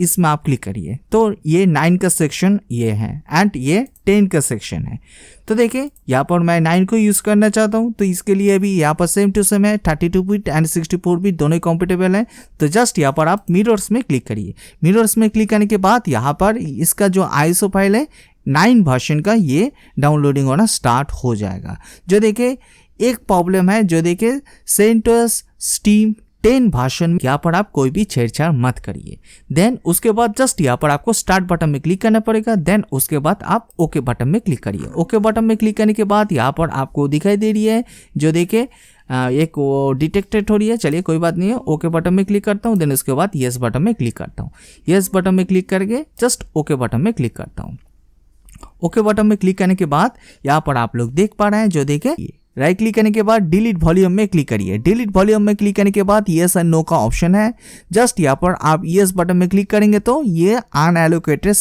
इसमें आप क्लिक करिए। तो ये 9 का सेक्शन ये है एंड ये 10 का सेक्शन है। तो देखिए यहाँ पर मैं 9 को यूज़ करना चाहता हूँ, तो इसके लिए भी यहाँ पर सेम टू सेम है, 32 बिट एंड 64 बिट दोनों कंपेटेबल है। तो जस्ट यहाँ पर आप मिरर्स में क्लिक करिए। मिरर्स में क्लिक करने के बाद यहाँ पर इसका जो ISO फाइल है 9 वर्जन का ये डाउनलोडिंग होना स्टार्ट हो जाएगा। जो देखिए एक प्रॉब्लम है, जो देखिए CentOS स्टीम 10 वर्जन यहाँ पर आप कोई भी छेड़छाड़ मत करिए। देन उसके बाद जस्ट यहाँ पर आपको स्टार्ट बटन में क्लिक करना पड़ेगा। देन उसके बाद आप ओके बटन में क्लिक करिए। ओके बटन में क्लिक करने के बाद यहाँ पर आपको दिखाई दे रही है, जो देखिए एक वो डिटेक्टेड हो रही है। चलिए कोई बात नहीं है, ओके बटन में क्लिक करता हूँ। देन उसके बाद येस बटन में क्लिक करता हूँ। येस बटन में क्लिक करके जस्ट ओके बटन में क्लिक करता हूँ। ओके बटन में क्लिक करने के बाद यहाँ पर आप लोग देख पा रहे हैं, जो देखे राइट क्लिक करने के बाद डिलीट वॉल्यूम में क्लिक करिए। डिलीट वॉल्यूम में क्लिक करने के बाद येस एंड नो का ऑप्शन है। जस्ट यहाँ पर आप येस बटन में क्लिक करेंगे तो ये अनएलोकेटेड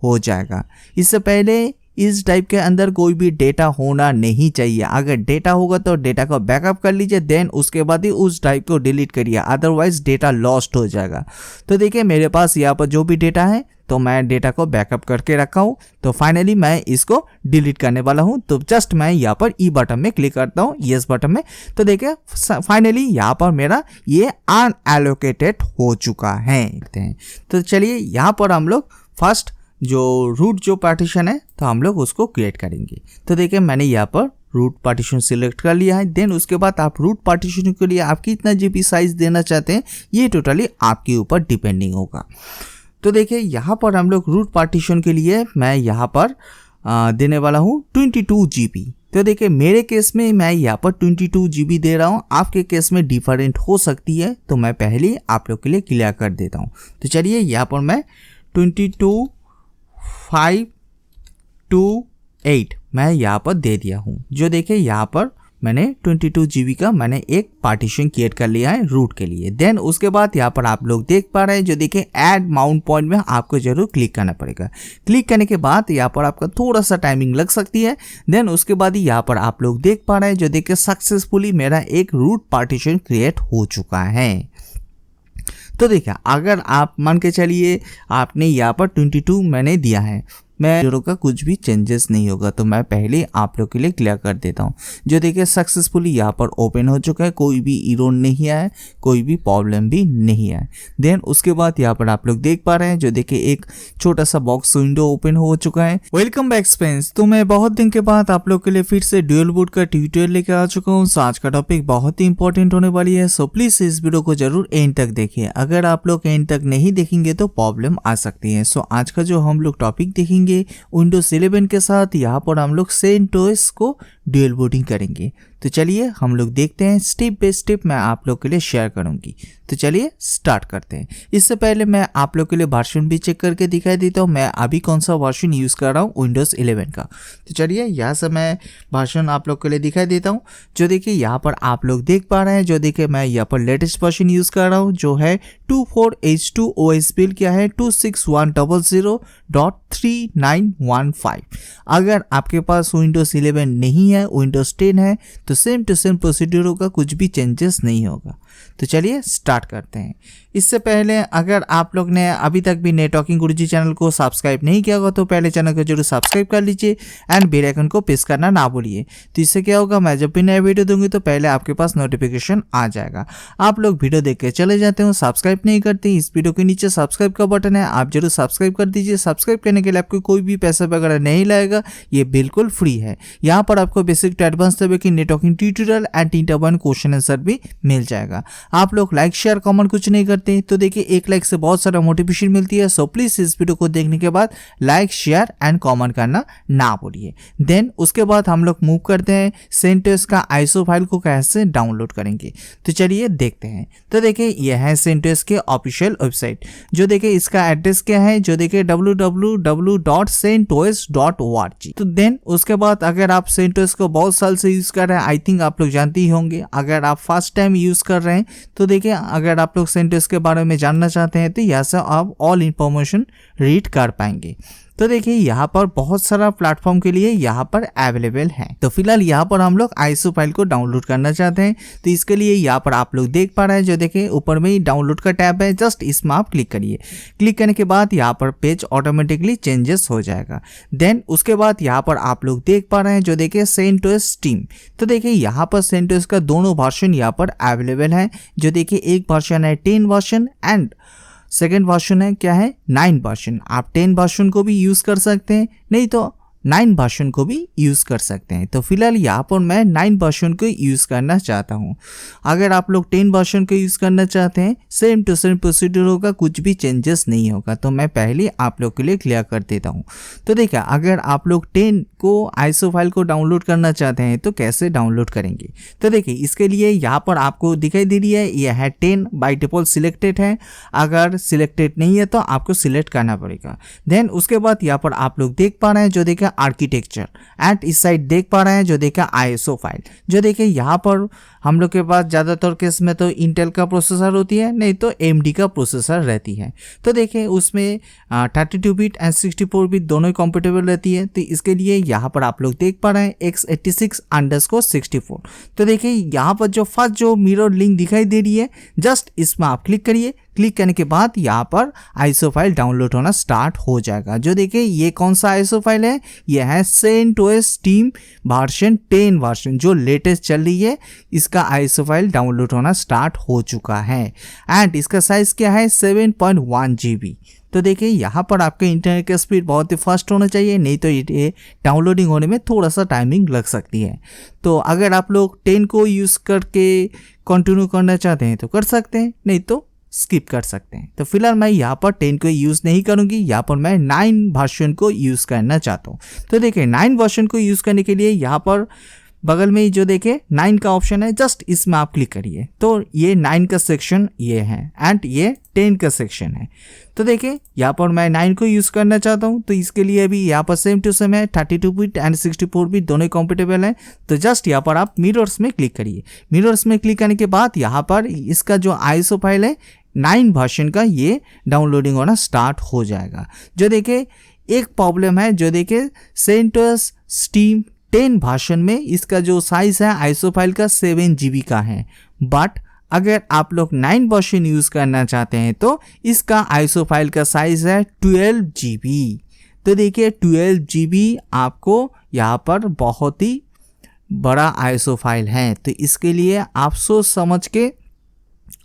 हो जाएगा। इससे पहले इस टाइप के अंदर कोई भी डेटा होना नहीं चाहिए। अगर डेटा होगा तो डेटा को बैकअप कर लीजिए, देन उसके बाद ही उस टाइप को डिलीट करिए, अदरवाइज डेटा लॉस्ट हो जाएगा। तो देखिए मेरे पास यहाँ पर जो भी डेटा है तो मैं डेटा को बैकअप करके रखा हूँ। तो फाइनली मैं इसको डिलीट करने वाला हूँ। तो जस्ट मैं यहाँ पर ई बटन में क्लिक करता हूँ, येस बटन में। तो देखिए फाइनली यहाँ पर मेरा ये अनएलोकेटेड हो चुका है। तो चलिए यहाँ पर हम लोग फर्स्ट जो रूट जो पार्टीशन है तो हम लोग उसको क्रिएट करेंगे। तो देखिए मैंने यहाँ पर रूट पार्टीशन सिलेक्ट कर लिया है। देन उसके बाद आप रूट पार्टीशन के लिए आप कितना GB साइज देना चाहते हैं ये टोटली आपके ऊपर डिपेंडिंग होगा। तो देखिए यहाँ पर हम लोग रूट पार्टीशन के लिए मैं यहाँ पर देने वाला हूँ 22 GB। तो देखिए मेरे केस में मैं यहाँ पर 22 GB दे रहा हूँ, आपके केस में डिफरेंट हो सकती है। तो मैं पहले आप लोग के लिए क्लियर कर देता हूँ। तो चलिए यहाँ पर मैं 22,528 मैं यहाँ पर दे दिया हूँ। जो देखिए यहाँ पर मैंने 22 GB का मैंने एक पार्टीशन क्रिएट कर लिया है रूट के लिए। देन उसके बाद यहाँ पर आप लोग देख पा रहे हैं, जो देखिए ऐड माउंट पॉइंट में आपको जरूर क्लिक करना पड़ेगा। क्लिक करने के बाद यहाँ पर आपका थोड़ा सा टाइमिंग लग सकती है। देन उसके बाद ही यहाँ पर आप लोग देख पा रहे हैं, जो देखिए सक्सेसफुली मेरा एक रूट पार्टीशन क्रिएट हो चुका है। तो देखिए अगर आप मान के चलिए आपने यहाँ पर 22 मैंने दिया है, मैं जीरो का कुछ भी चेंजेस नहीं होगा। तो मैं पहले आप लोग के लिए क्लियर कर देता हूँ। जो देखिए सक्सेसफुली यहाँ पर ओपन हो चुका है, कोई भी एरर नहीं आया, कोई भी प्रॉब्लम भी नहीं आया। देन उसके बाद यहाँ पर आप लोग देख पा रहे हैं, जो देखिए एक छोटा सा बॉक्स विंडो ओपन हो चुका है। Welcome back friends. तो मैं बहुत दिन के बाद आप लोग के लिए फिर से ड्यूल बूट का ट्यूटोरियल लेकर आ चुका हूँ। आज का टॉपिक बहुत ही इंपॉर्टेंट होने वाली है, सो प्लीज इस वीडियो को जरूर एंड तक देखिए। अगर आप लोग एंड तक नहीं देखेंगे तो प्रॉब्लम आ सकती है। सो आज का जो हम लोग टॉपिक देखेंगे विंडोज 11 के साथ यहाँ पर हम लोग CentOS को ड्यूल बूटिंग करेंगे। तो चलिए हम लोग देखते हैं, स्टेप बाय स्टेप मैं आप लोग के लिए शेयर करूंगी। तो चलिए स्टार्ट करते हैं। इससे पहले मैं आप लोग के लिए वर्जन भी चेक करके दिखाई देता हूँ, मैं अभी कौन सा वर्जन यूज़ कर रहा हूँ विंडोज 11 का। तो चलिए यहाँ से मैं वर्जन आप लोग के लिए दिखाई देता हूँ। जो देखिए यहाँ पर आप लोग देख पा रहे हैं, जो देखिए मैं यहाँ पर लेटेस्ट वर्जन यूज़ कर रहा हूँ, जो है 24H2 OS बिल्ड किया है 26100.3915। अगर आपके पास विंडोज 11 नहीं है, विंडोज 10 है, तो सेम टू सेम प्रोसीड्यूर होगा, कुछ भी चेंजेस नहीं होगा। तो चलिए स्टार्ट करते हैं। इससे पहले अगर आप लोग ने अभी तक भी नेटवर्किंग गुरुजी चैनल को सब्सक्राइब नहीं किया होगा तो पहले चैनल को जरूर सब्सक्राइब कर लीजिए एंड बेल आइकन को प्रेस करना ना भूलिए। तो इससे क्या होगा, मैं जब भी नया वीडियो दूंगी तो पहले आपके पास नोटिफिकेशन आ जाएगा। आप लोग वीडियो देख के चले जाते हो, सब्सक्राइब नहीं करते, इस वीडियो के नीचे सब्सक्राइब का बटन है, आप जरूर सब्सक्राइब कर दीजिए। सब्सक्राइब करने के लिए आपको कोई भी पैसा वगैरह नहीं लगेगा, ये बिल्कुल फ्री है। यहाँ पर आपको बेसिक टू एडवांस लेवल की networking tutorial and 3-1 question answer भी मिल जाएगा। आप लोग लाइक शेयर कमेंट कुछ नहीं करते, तो देखिए एक लाइक से बहुत सारा मोटिवेशन मिलती है। सो प्लीज इस वीडियो को देखने के बाद लाइक शेयर एंड कमेंट करना ना भूलिए। देन उसके बाद हम लोग मूव करते हैं CentOS का ISO फाइल को कैसे डाउनलोड करेंगे। तो चलिए देखते हैं। तो देखिए यह है CentOS के ऑफिशियल वेबसाइट। जो देखिए इसका एड्रेस क्या है, जो देखिए www.centos.org। तो देन उसके बाद अगर आप CentOS को बहुत साल से यूज कर रहे हैं, आई थिंक आप लोग जानते ही होंगे। अगर आप फर्स्ट टाइम यूज कर रहे हैं तो देखिए अगर आप लोग CentOS के बारे में जानना चाहते हैं तो यहाँ से आप ऑल इंफॉर्मेशन रीड कर पाएंगे। तो देखिए यहाँ पर बहुत सारा प्लेटफॉर्म के लिए यहाँ पर अवेलेबल है। तो फिलहाल यहाँ पर हम लोग आईएसओ फाइल को डाउनलोड करना चाहते हैं, तो इसके लिए यहाँ पर आप लोग देख पा रहे हैं, जो देखिए ऊपर में ही डाउनलोड का टैब है, जस्ट इसमें आप क्लिक करिए। क्लिक करने के बाद यहाँ पर पेज ऑटोमेटिकली चेंजेस हो जाएगा। देन उसके बाद यहाँ पर आप लोग देख पा रहे हैं, जो देखिए CentOS टीम। तो देखिए यहाँ पर CentOS का दोनों वर्जन यहाँ पर अवेलेबल है, जो देखिए एक वर्जन है 10 वर्जन एंड सेकेंड वर्जन है क्या है 9 वर्जन। आप 10 वर्जन को भी यूज़ कर सकते हैं, नहीं तो 9 वर्जन को भी यूज़ कर सकते हैं। तो फिलहाल यहाँ पर मैं 9 वर्जन को यूज़ करना चाहता हूँ। अगर आप लोग 10 वर्जन को यूज़ करना चाहते हैं, सेम टू सेम प्रोसीड्यूर होगा, कुछ भी चेंजेस नहीं होगा। तो मैं पहले आप लोग के लिए क्लियर कर देता हूँ। तो देखिए अगर आप लोग 10 को आईएसओ फाइल को डाउनलोड करना चाहते हैं तो कैसे डाउनलोड करेंगे। तो देखिए इसके लिए यहाँ पर आपको दिखाई दे रही है, यह है 10 बाई डिफॉल्ट सिलेक्टेड है। अगर सिलेक्टेड नहीं है तो आपको सिलेक्ट करना पड़ेगा। देन उसके बाद यहाँ पर आप लोग देख पा रहे हैं, जो देखिए आर्किटेक्चर एंड इस साइड देख पा रहे हैं, जो देखिए आईएसओ फाइल। जो देखिए यहाँ पर हम लोग के पास ज़्यादातर केस में तो इंटेल का प्रोसेसर होती है, नहीं तो एएमडी का प्रोसेसर रहती है। तो देखिए उसमें 32 बिट एंड 64 बिट दोनों ही कंपेटेबल रहती है। तो इसके लिए यहाँ पर आप लोग देख पा रहे हैं x86_64। तो देखिए यहाँ पर जो फर्स्ट जो मिरर लिंक दिखाई दे रही है, जस्ट इसमें आप क्लिक करिए। क्लिक करने के बाद यहाँ पर आईएसओ फाइल डाउनलोड होना स्टार्ट हो जाएगा। जो देखिए ये कौन सा आईएसओ फाइल है, यह है CentOS टीम वर्जन 10 वर्जन, जो लेटेस्ट चल रही है। इसका आईएसओ फाइल डाउनलोड होना स्टार्ट हो चुका है एंड इसका साइज क्या है 7.1 GB। तो देखिए यहाँ पर आपके इंटरनेट का स्पीड बहुत ही फास्ट होना चाहिए, नहीं तो ये डाउनलोडिंग होने में थोड़ा सा टाइमिंग लग सकती है। तो अगर आप लोग 10 को यूज़ करके कंटिन्यू करना चाहते हैं तो कर सकते हैं, नहीं तो स्किप कर सकते हैं। तो फिलहाल मैं यहाँ पर 10 को यूज़ नहीं करूँगी, यहाँ पर मैं 9 वर्जन को यूज़ करना चाहता हूँ। तो देखिए 9 वर्जन को यूज़ करने के लिए यहाँ पर बगल में ही जो देखिए 9 का ऑप्शन है, जस्ट इसमें आप क्लिक करिए। तो ये 9 का सेक्शन ये है एंड ये 10 का सेक्शन है। तो देखिए यहाँ पर मैं 9 को यूज़ करना चाहता हूँ, तो इसके लिए अभी यहाँ पर सेम टू सेम है, 32 बिट एंड 64 बिट दोनों कंपेटेबल है। तो जस्ट यहाँ पर आप मिरर्स में क्लिक करिए। मिरर्स में क्लिक करने के बाद यहाँ पर इसका जो आईएसओ फाइल है 9 वर्जन का, ये डाउनलोडिंग होना स्टार्ट हो जाएगा। जो देखिए एक प्रॉब्लम है, जो देखिए CentOS टीम 10 वर्जन में इसका जो साइज है आईएसओ फाइल का 7 GB का है, बट अगर आप लोग 9 वर्जन यूज़ करना चाहते हैं तो इसका आईएसओ फाइल का साइज है 12 GB। तो देखिए 12 GB आपको यहाँ पर बहुत ही बड़ा आईएसओ फाइल है। तो इसके लिए आप सोच समझ के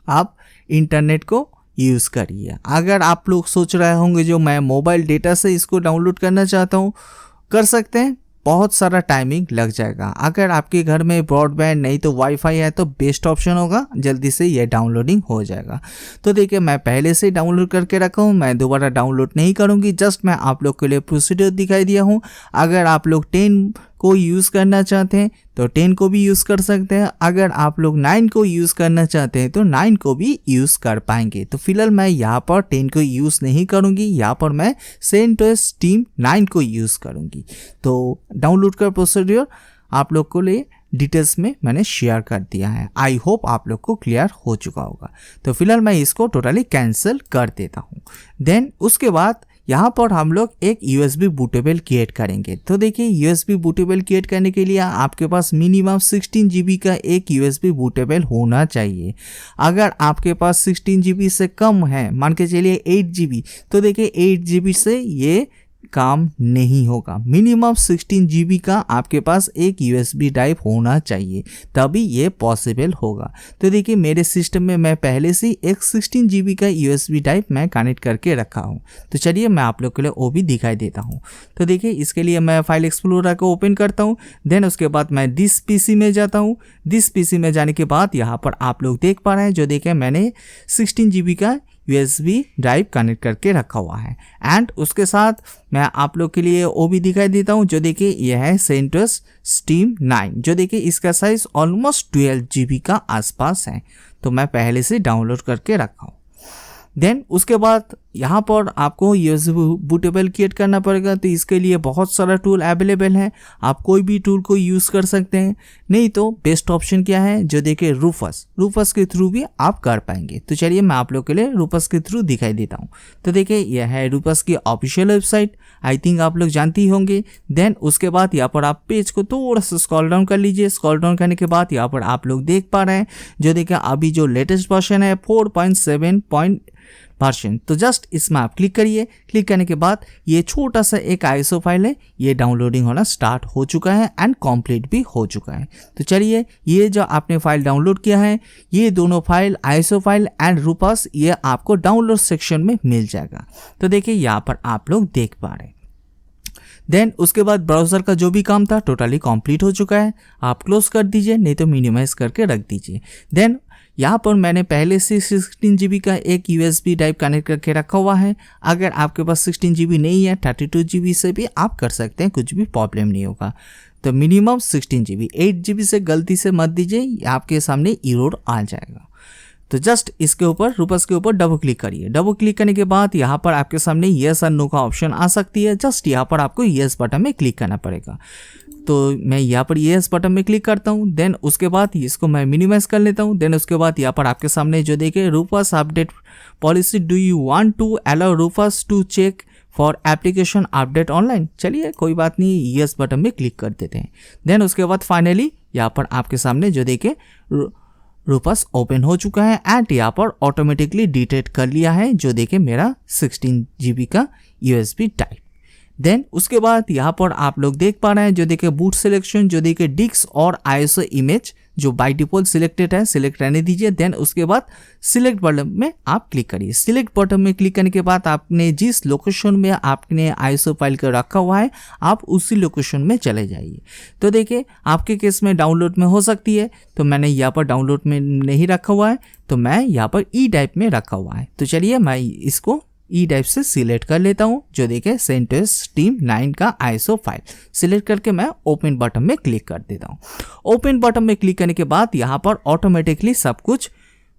आप इंटरनेट को यूज़ करिए। अगर आप लोग सोच रहे होंगे जो मैं मोबाइल डेटा से इसको डाउनलोड करना चाहता हूँ, कर सकते हैं, बहुत सारा टाइमिंग लग जाएगा। अगर आपके घर में ब्रॉडबैंड नहीं तो वाईफाई है तो बेस्ट ऑप्शन होगा, जल्दी से ये डाउनलोडिंग हो जाएगा। तो देखिए मैं पहले से डाउनलोड करके रखा हूँ, मैं दोबारा डाउनलोड नहीं करूँगी, जस्ट मैं आप लोग के लिए प्रोसीड्यूर दिखाई दिया हूँ। अगर आप लोग 10 को यूज़ करना चाहते हैं तो 10 को भी यूज़ कर सकते हैं। अगर आप लोग 9 को यूज़ करना चाहते हैं तो 9 को भी यूज़ कर पाएंगे। तो फिलहाल मैं यहाँ पर 10 को यूज़ नहीं करूँगी, यहाँ पर मैं CentOS टीम 9 को यूज़ करूँगी। तो डाउनलोड का प्रोसीड्यूर आप लोग को लिए डिटेल्स में मैंने शेयर कर दिया है। आई होप आप लोग को क्लियर हो चुका होगा। तो फिलहाल मैं इसको टोटली कैंसिल कर देता हूँ। देन उसके बाद यहाँ पर हम लोग एक USB बूटेबल क्रिएट करेंगे। तो देखिए USB बूटेबल क्रिएट करने के लिए आपके पास मिनिमम 16 GB का एक USB बूटेबल होना चाहिए। अगर आपके पास 16 GB से कम है, मान के चलिए 8 GB, तो देखिए 8 GB से ये काम नहीं होगा। मिनिमम 16 GB का आपके पास एक USB ड्राइव होना चाहिए, तभी ये पॉसिबल होगा। तो देखिए मेरे सिस्टम में मैं पहले से एक 16 GB का USB ड्राइव मैं कनेक्ट करके रखा हूँ। तो चलिए मैं आप लोग के लिए वो भी दिखाई देता हूँ। तो देखिए इसके लिए मैं फाइल एक्सप्लोरर को ओपन करता हूँ। देन उसके बाद मैं दिस PC में जाता हूँ। दिस PC में जाने के बाद यहाँ पर आप लोग देख पा रहे हैं, जो देखें मैंने 16 GB का USB ड्राइव कनेक्ट करके रखा हुआ है। एंड उसके साथ मैं आप लोग के लिए वो भी दिखाई देता हूँ, जो देखिए यह है CentOS टीम 9, जो देखिए इसका साइज ऑलमोस्ट 12 GB का आसपास है। तो मैं पहले से डाउनलोड करके रखा हूँ। देन उसके बाद यहाँ पर आपको यूएसबी बूटेबल क्रिएट करना पड़ेगा। तो इसके लिए बहुत सारा टूल अवेलेबल है, आप कोई भी टूल को यूज़ कर सकते हैं। नहीं तो बेस्ट ऑप्शन क्या है, जो देखिए रूफस के थ्रू भी आप कर पाएंगे। तो चलिए मैं आप लोग के लिए रूफस के थ्रू दिखाई देता हूँ। तो देखिए यह है रूफस की ऑफिशियल वेबसाइट, आई थिंक आप लोग जानते ही होंगे। देन उसके बाद यहाँ पर आप पेज को थोड़ा सा स्क्रॉल डाउन कर लीजिए। स्क्रॉल डाउन करने के बाद यहाँ पर आप लोग देख पा रहे हैं, जो देखिए अभी जो लेटेस्ट वर्जन है 4.7 वर्जन। तो जस्ट इसमें आप क्लिक करिए। क्लिक करने के बाद ये छोटा सा एक आईएसओ फाइल है, ये डाउनलोडिंग होना स्टार्ट हो चुका है एंड कंप्लीट भी हो चुका है। तो चलिए ये जो आपने फाइल डाउनलोड किया है, ये दोनों फाइल आईएसओ फाइल एंड रूपस, ये आपको डाउनलोड सेक्शन में मिल जाएगा। तो देखिए यहाँ पर आप लोग देख पा रहे हैं। देन उसके बाद ब्राउज़र का जो भी काम था टोटली कंप्लीट हो चुका है। आप क्लोज कर दीजिए, नहीं तो मिनिमाइज करके रख दीजिए। देन यहाँ पर मैंने पहले से 16 GB का एक USB टाइप कनेक्ट करके रखा हुआ है। अगर आपके पास 16 GB नहीं है, 32 GB से भी आप कर सकते हैं, कुछ भी प्रॉब्लम नहीं होगा। तो मिनिमम 16 GB, 8 GB से गलती से मत दीजिए, आपके सामने एरर आ जाएगा। तो जस्ट इसके ऊपर रूपस के ऊपर डबल क्लिक करिए। डबल क्लिक करने के बाद यहाँ पर आपके सामने येस और नो का ऑप्शन आ सकती है। जस्ट यहाँ पर आपको येस बटन में क्लिक करना पड़ेगा। तो मैं यहाँ पर येस बटन में क्लिक करता हूँ। देन उसके बाद इसको मैं मिनिमाइज कर लेता हूँ। देन उसके बाद यहाँ पर आपके सामने जो देखिए Rufus update policy, do you want to allow Rufus to check for application update online. चलिए कोई बात नहीं, येस बटन में क्लिक कर देते हैं। देन उसके बाद फाइनली यहाँ पर आपके सामने जो देखिए रूपस ओपन हो चुका है एंड यहाँ पर ऑटोमेटिकली डिटेक्ट कर लिया है, जो देखिए मेरा 16 GB का USB टाइप। देन उसके बाद यहाँ पर आप लोग देख पा रहे हैं, जो देखिए बूट सिलेक्शन, जो देखिए डिस्क और आईएसओ इमेज जो बाय डिफॉल्ट सिलेक्टेड है, सिलेक्ट रहने दीजिए। देन उसके बाद सिलेक्ट बटन में आप क्लिक करिए। सिलेक्ट बटन में क्लिक करने के बाद आपने जिस लोकेशन में आपने आईएसओ फाइल को रखा हुआ है, आप उसी लोकेशन में चले जाइए। तो देखिए आपके केस में डाउनलोड में हो सकती है, तो मैंने यहाँ पर डाउनलोड में नहीं रखा हुआ है, तो मैं यहाँ पर ई टाइप में रखा हुआ है। तो चलिए मैं इसको ई टाइप से सिलेक्ट कर लेता हूं। जो देखे CentOS Team 9 का आईएसओ फाइल सिलेक्ट करके मैं ओपन बटन में क्लिक कर देता हूं। ओपन बटन में क्लिक करने के बाद यहाँ पर ऑटोमेटिकली सब कुछ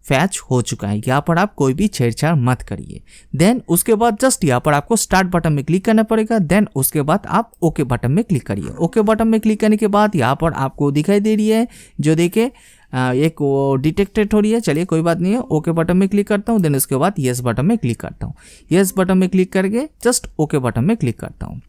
फैच हो चुका है। यहाँ पर आप कोई भी छेड़छाड़ मत करिए। देन उसके बाद जस्ट यहाँ पर आपको स्टार्ट बटन में क्लिक करना पड़ेगा। देन उसके बाद आप ओके बटन में क्लिक करिए। ओके बटन में क्लिक करने के बाद यहाँ पर आपको दिखाई दे रही है, जो देखे एक वो डिटेक्टेड हो रही है। चलिए कोई बात नहीं है, ओके बटन में क्लिक करता हूँ। देन उसके बाद येस बटन में क्लिक करता हूँ। येस बटन में क्लिक करके जस्ट ओके बटन में क्लिक करता हूँ।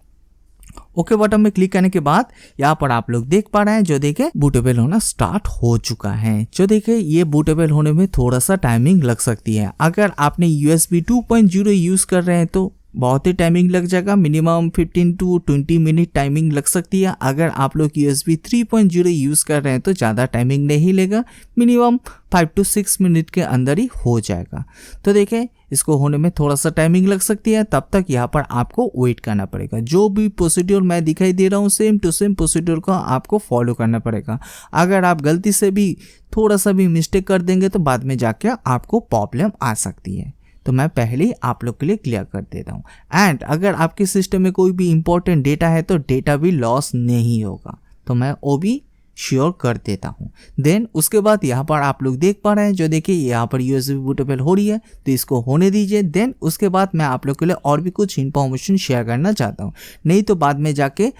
ओके बटन में क्लिक करने के बाद यहाँ पर आप लोग देख पा रहे हैं, जो देखे बूटेबल होना स्टार्ट हो चुका है। जो देखे ये बूटेबल होने में थोड़ा सा टाइमिंग लग सकती है। अगर आपने USB 2.0 यूज कर रहे हैं तो बहुत ही टाइमिंग लग जाएगा, मिनिमम 15 to 20 मिनट टाइमिंग लग सकती है। अगर आप लोग USB 3.0 यूज़ कर रहे हैं तो ज़्यादा टाइमिंग नहीं लेगा, मिनिमम 5 to 6 मिनट के अंदर ही हो जाएगा। तो देखें इसको होने में थोड़ा सा टाइमिंग लग सकती है, तब तक यहाँ पर आपको वेट करना पड़ेगा। जो भी प्रोसीड्योर मैं दिखाई दे रहा हूँ सेम टू सेम प्रोसीड्योर को आपको फॉलो करना पड़ेगा। अगर आप गलती से भी थोड़ा सा भी मिस्टेक कर देंगे तो बाद में जाके आपको प्रॉब्लम आ सकती है। तो मैं पहले ही आप लोग के लिए क्लियर कर देता हूँ। एंड अगर आपके सिस्टम में कोई भी इंपॉर्टेंट डेटा है तो डेटा भी लॉस नहीं होगा, तो मैं वो भी श्योर कर देता हूँ। देन उसके बाद यहाँ पर आप लोग देख पा रहे हैं, जो देखिए यहाँ पर USB बूटेबल हो रही है, तो इसको होने दीजिए। देन उसके बाद मैं आप लोग के लिए और भी कुछ इन्फॉर्मेशन शेयर करना चाहता हूँ, नहीं तो बाद में जाके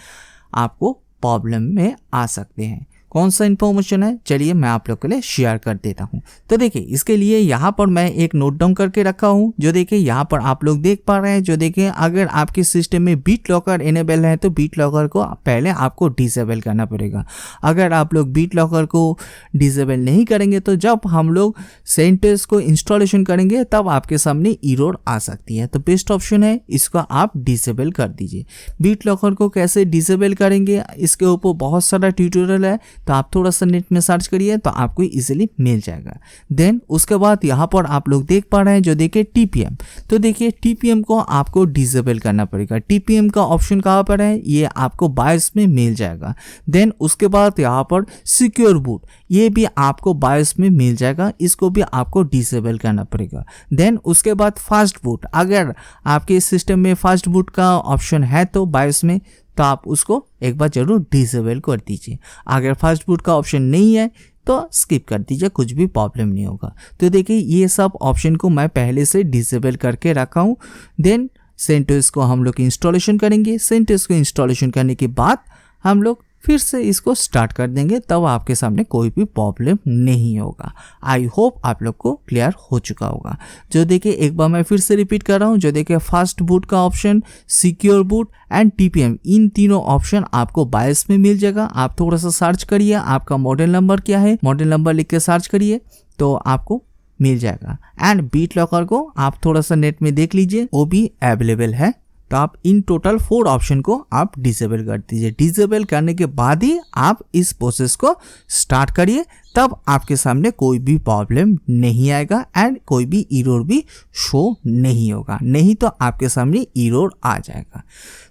आपको प्रॉब्लम में आ सकते हैं। कौन सा इन्फॉर्मेशन है, चलिए मैं आप लोग के लिए शेयर कर देता हूं। तो देखिए इसके लिए यहाँ पर मैं एक नोट डाउन करके रखा हूं। जो देखिए यहाँ पर आप लोग देख पा रहे हैं, जो देखिए अगर आपके सिस्टम में बीट लॉकर इनेबल है तो बीट लॉकर को पहले आपको डिसेबल करना पड़ेगा। अगर आप लोग बीट लॉकर को डिसेबल नहीं करेंगे तो जब हम लोग CentOS को इंस्टॉलेशन करेंगे तब आपके सामने एरर आ सकती है। तो बेस्ट ऑप्शन है इसको आप डिसेबल कर दीजिए। बीट लॉकर को कैसे डिसेबल करेंगे इसके ऊपर बहुत सारा ट्यूटोरियल है, तो आप थोड़ा सा नेट में सर्च करिए तो आपको इजीली मिल जाएगा। देन उसके बाद यहाँ पर आप लोग देख पा रहे हैं, जो देखिए TPM, तो देखिए TPM को आपको डिसेबल करना पड़ेगा। TPM का ऑप्शन कहाँ पर है, ये आपको बायस में मिल जाएगा। देन उसके बाद यहाँ पर सिक्योर बूट, ये भी आपको बायस में मिल जाएगा, इसको भी आपको डिसेबल करना पड़ेगा। देन उसके बाद फास्ट बूट, अगर आपके सिस्टम में फास्ट बूट का ऑप्शन है तो बायस में, तो आप उसको एक बार जरूर डिसेबल कर दीजिए। अगर फास्ट बूट का ऑप्शन नहीं है तो स्किप कर दीजिए, कुछ भी प्रॉब्लम नहीं होगा। तो देखिए ये सब ऑप्शन को मैं पहले से डिसेबल करके रखा हूँ। देन CentOS को हम लोग इंस्टॉलेशन करेंगे। CentOS को इंस्टॉलेशन करने के बाद हम लोग फिर से इसको स्टार्ट कर देंगे, तब आपके सामने कोई भी प्रॉब्लम नहीं होगा। आई होप आप लोग को क्लियर हो चुका होगा। जो देखिए एक बार मैं फिर से रिपीट कर रहा हूँ, जो देखिए फास्ट बूट का option, secure boot and TPM, इन तीनों ऑप्शन आपको बायस में मिल जाएगा। आप थोड़ा सा सर्च करिए, आपका मॉडल नंबर क्या है, मॉडल नंबर लिख के सर्च करिए तो आपको मिल जाएगा। एंड BitLocker को आप थोड़ा सा नेट में देख लीजिए, वो भी अवेलेबल है। तो आप इन टोटल 4 ऑप्शन को आप डिसेबल कर दीजिए। डिसेबल करने के बाद ही आप इस प्रोसेस को स्टार्ट करिए, तब आपके सामने कोई भी प्रॉब्लम नहीं आएगा एंड कोई भी एरर भी शो नहीं होगा, नहीं तो आपके सामने एरर आ जाएगा।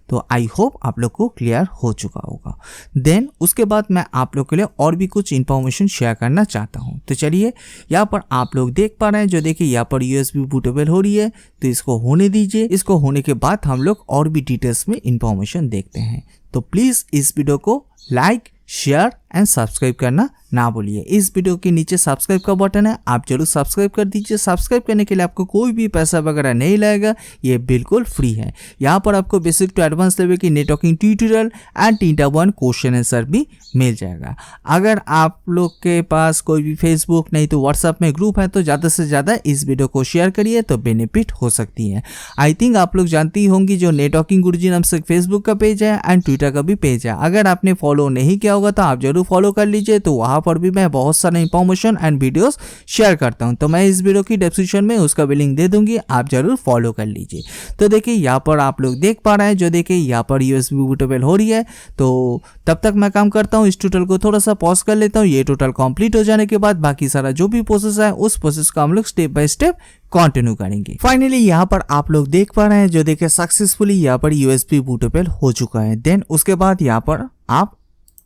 तो आई होप आप लोग को क्लियर हो चुका होगा। देन उसके बाद मैं आप लोग के लिए और भी कुछ इन्फॉर्मेशन शेयर करना चाहता हूँ। तो चलिए यहाँ पर आप लोग देख पा रहे हैं, जो देखिए यहाँ पर USB बूटेबल हो रही है, तो इसको होने दीजिए। इसको होने के बाद हम लोग और भी डिटेल्स में इन्फॉर्मेशन देखते हैं। तो प्लीज़ इस वीडियो को लाइक, शेयर एंड सब्सक्राइब करना ना भूलिए। इस वीडियो के नीचे सब्सक्राइब का बटन है, आप जरूर सब्सक्राइब कर दीजिए। सब्सक्राइब करने के लिए आपको कोई भी पैसा वगैरह नहीं लगेगा, ये बिल्कुल फ्री है। यहाँ पर आपको बेसिक टू एडवांस लेवल की networking tutorial and 3-1 question answer भी मिल जाएगा। अगर आप लोग के पास कोई भी फेसबुक नहीं तो व्हाट्सएप में ग्रुप है, तो ज़्यादा से ज़्यादा इस वीडियो को शेयर करिए, तो बेनिफिट हो सकती है। आई थिंक आप लोग जानती होंगी जो नेटवर्किंग गुरुजी नाम से फेसबुक का पेज है एंड ट्विटर का भी पेज है। अगर आपने फॉलो नहीं किया होगा तो आप जरूर फॉलो कर लीजिए। तो वहाँ पर भी मैं बहुत सारे इंफॉर्मेशन एंड वीडियोस शेयर करता हूँ, तो मैं इस वीडियो की डिस्क्रिप्शन में उसका भी लिंक दे दूंगी, आप जरूर फॉलो कर लीजिए। तो देखिए यहाँ पर आप लोग देख पा रहे हैं, जो देखिए यहाँ पर USB बूटेबल हो रही है। तो तब तक मैं काम करता हूँ, इस ट्यूटोरियल को थोड़ा सा पॉज कर लेता हूँ। ये टोटल कंप्लीट हो जाने के बाद बाकी सारा जो भी प्रोसेस है उस प्रोसेस को हम लोग स्टेप बाय स्टेप कंटिन्यू करेंगे। फाइनली यहाँ पर आप लोग देख पा रहे हैं, जो देखिए सक्सेसफुली यहाँ पर USB बूटेबल हो चुका है। देन उसके बाद यहाँ पर आप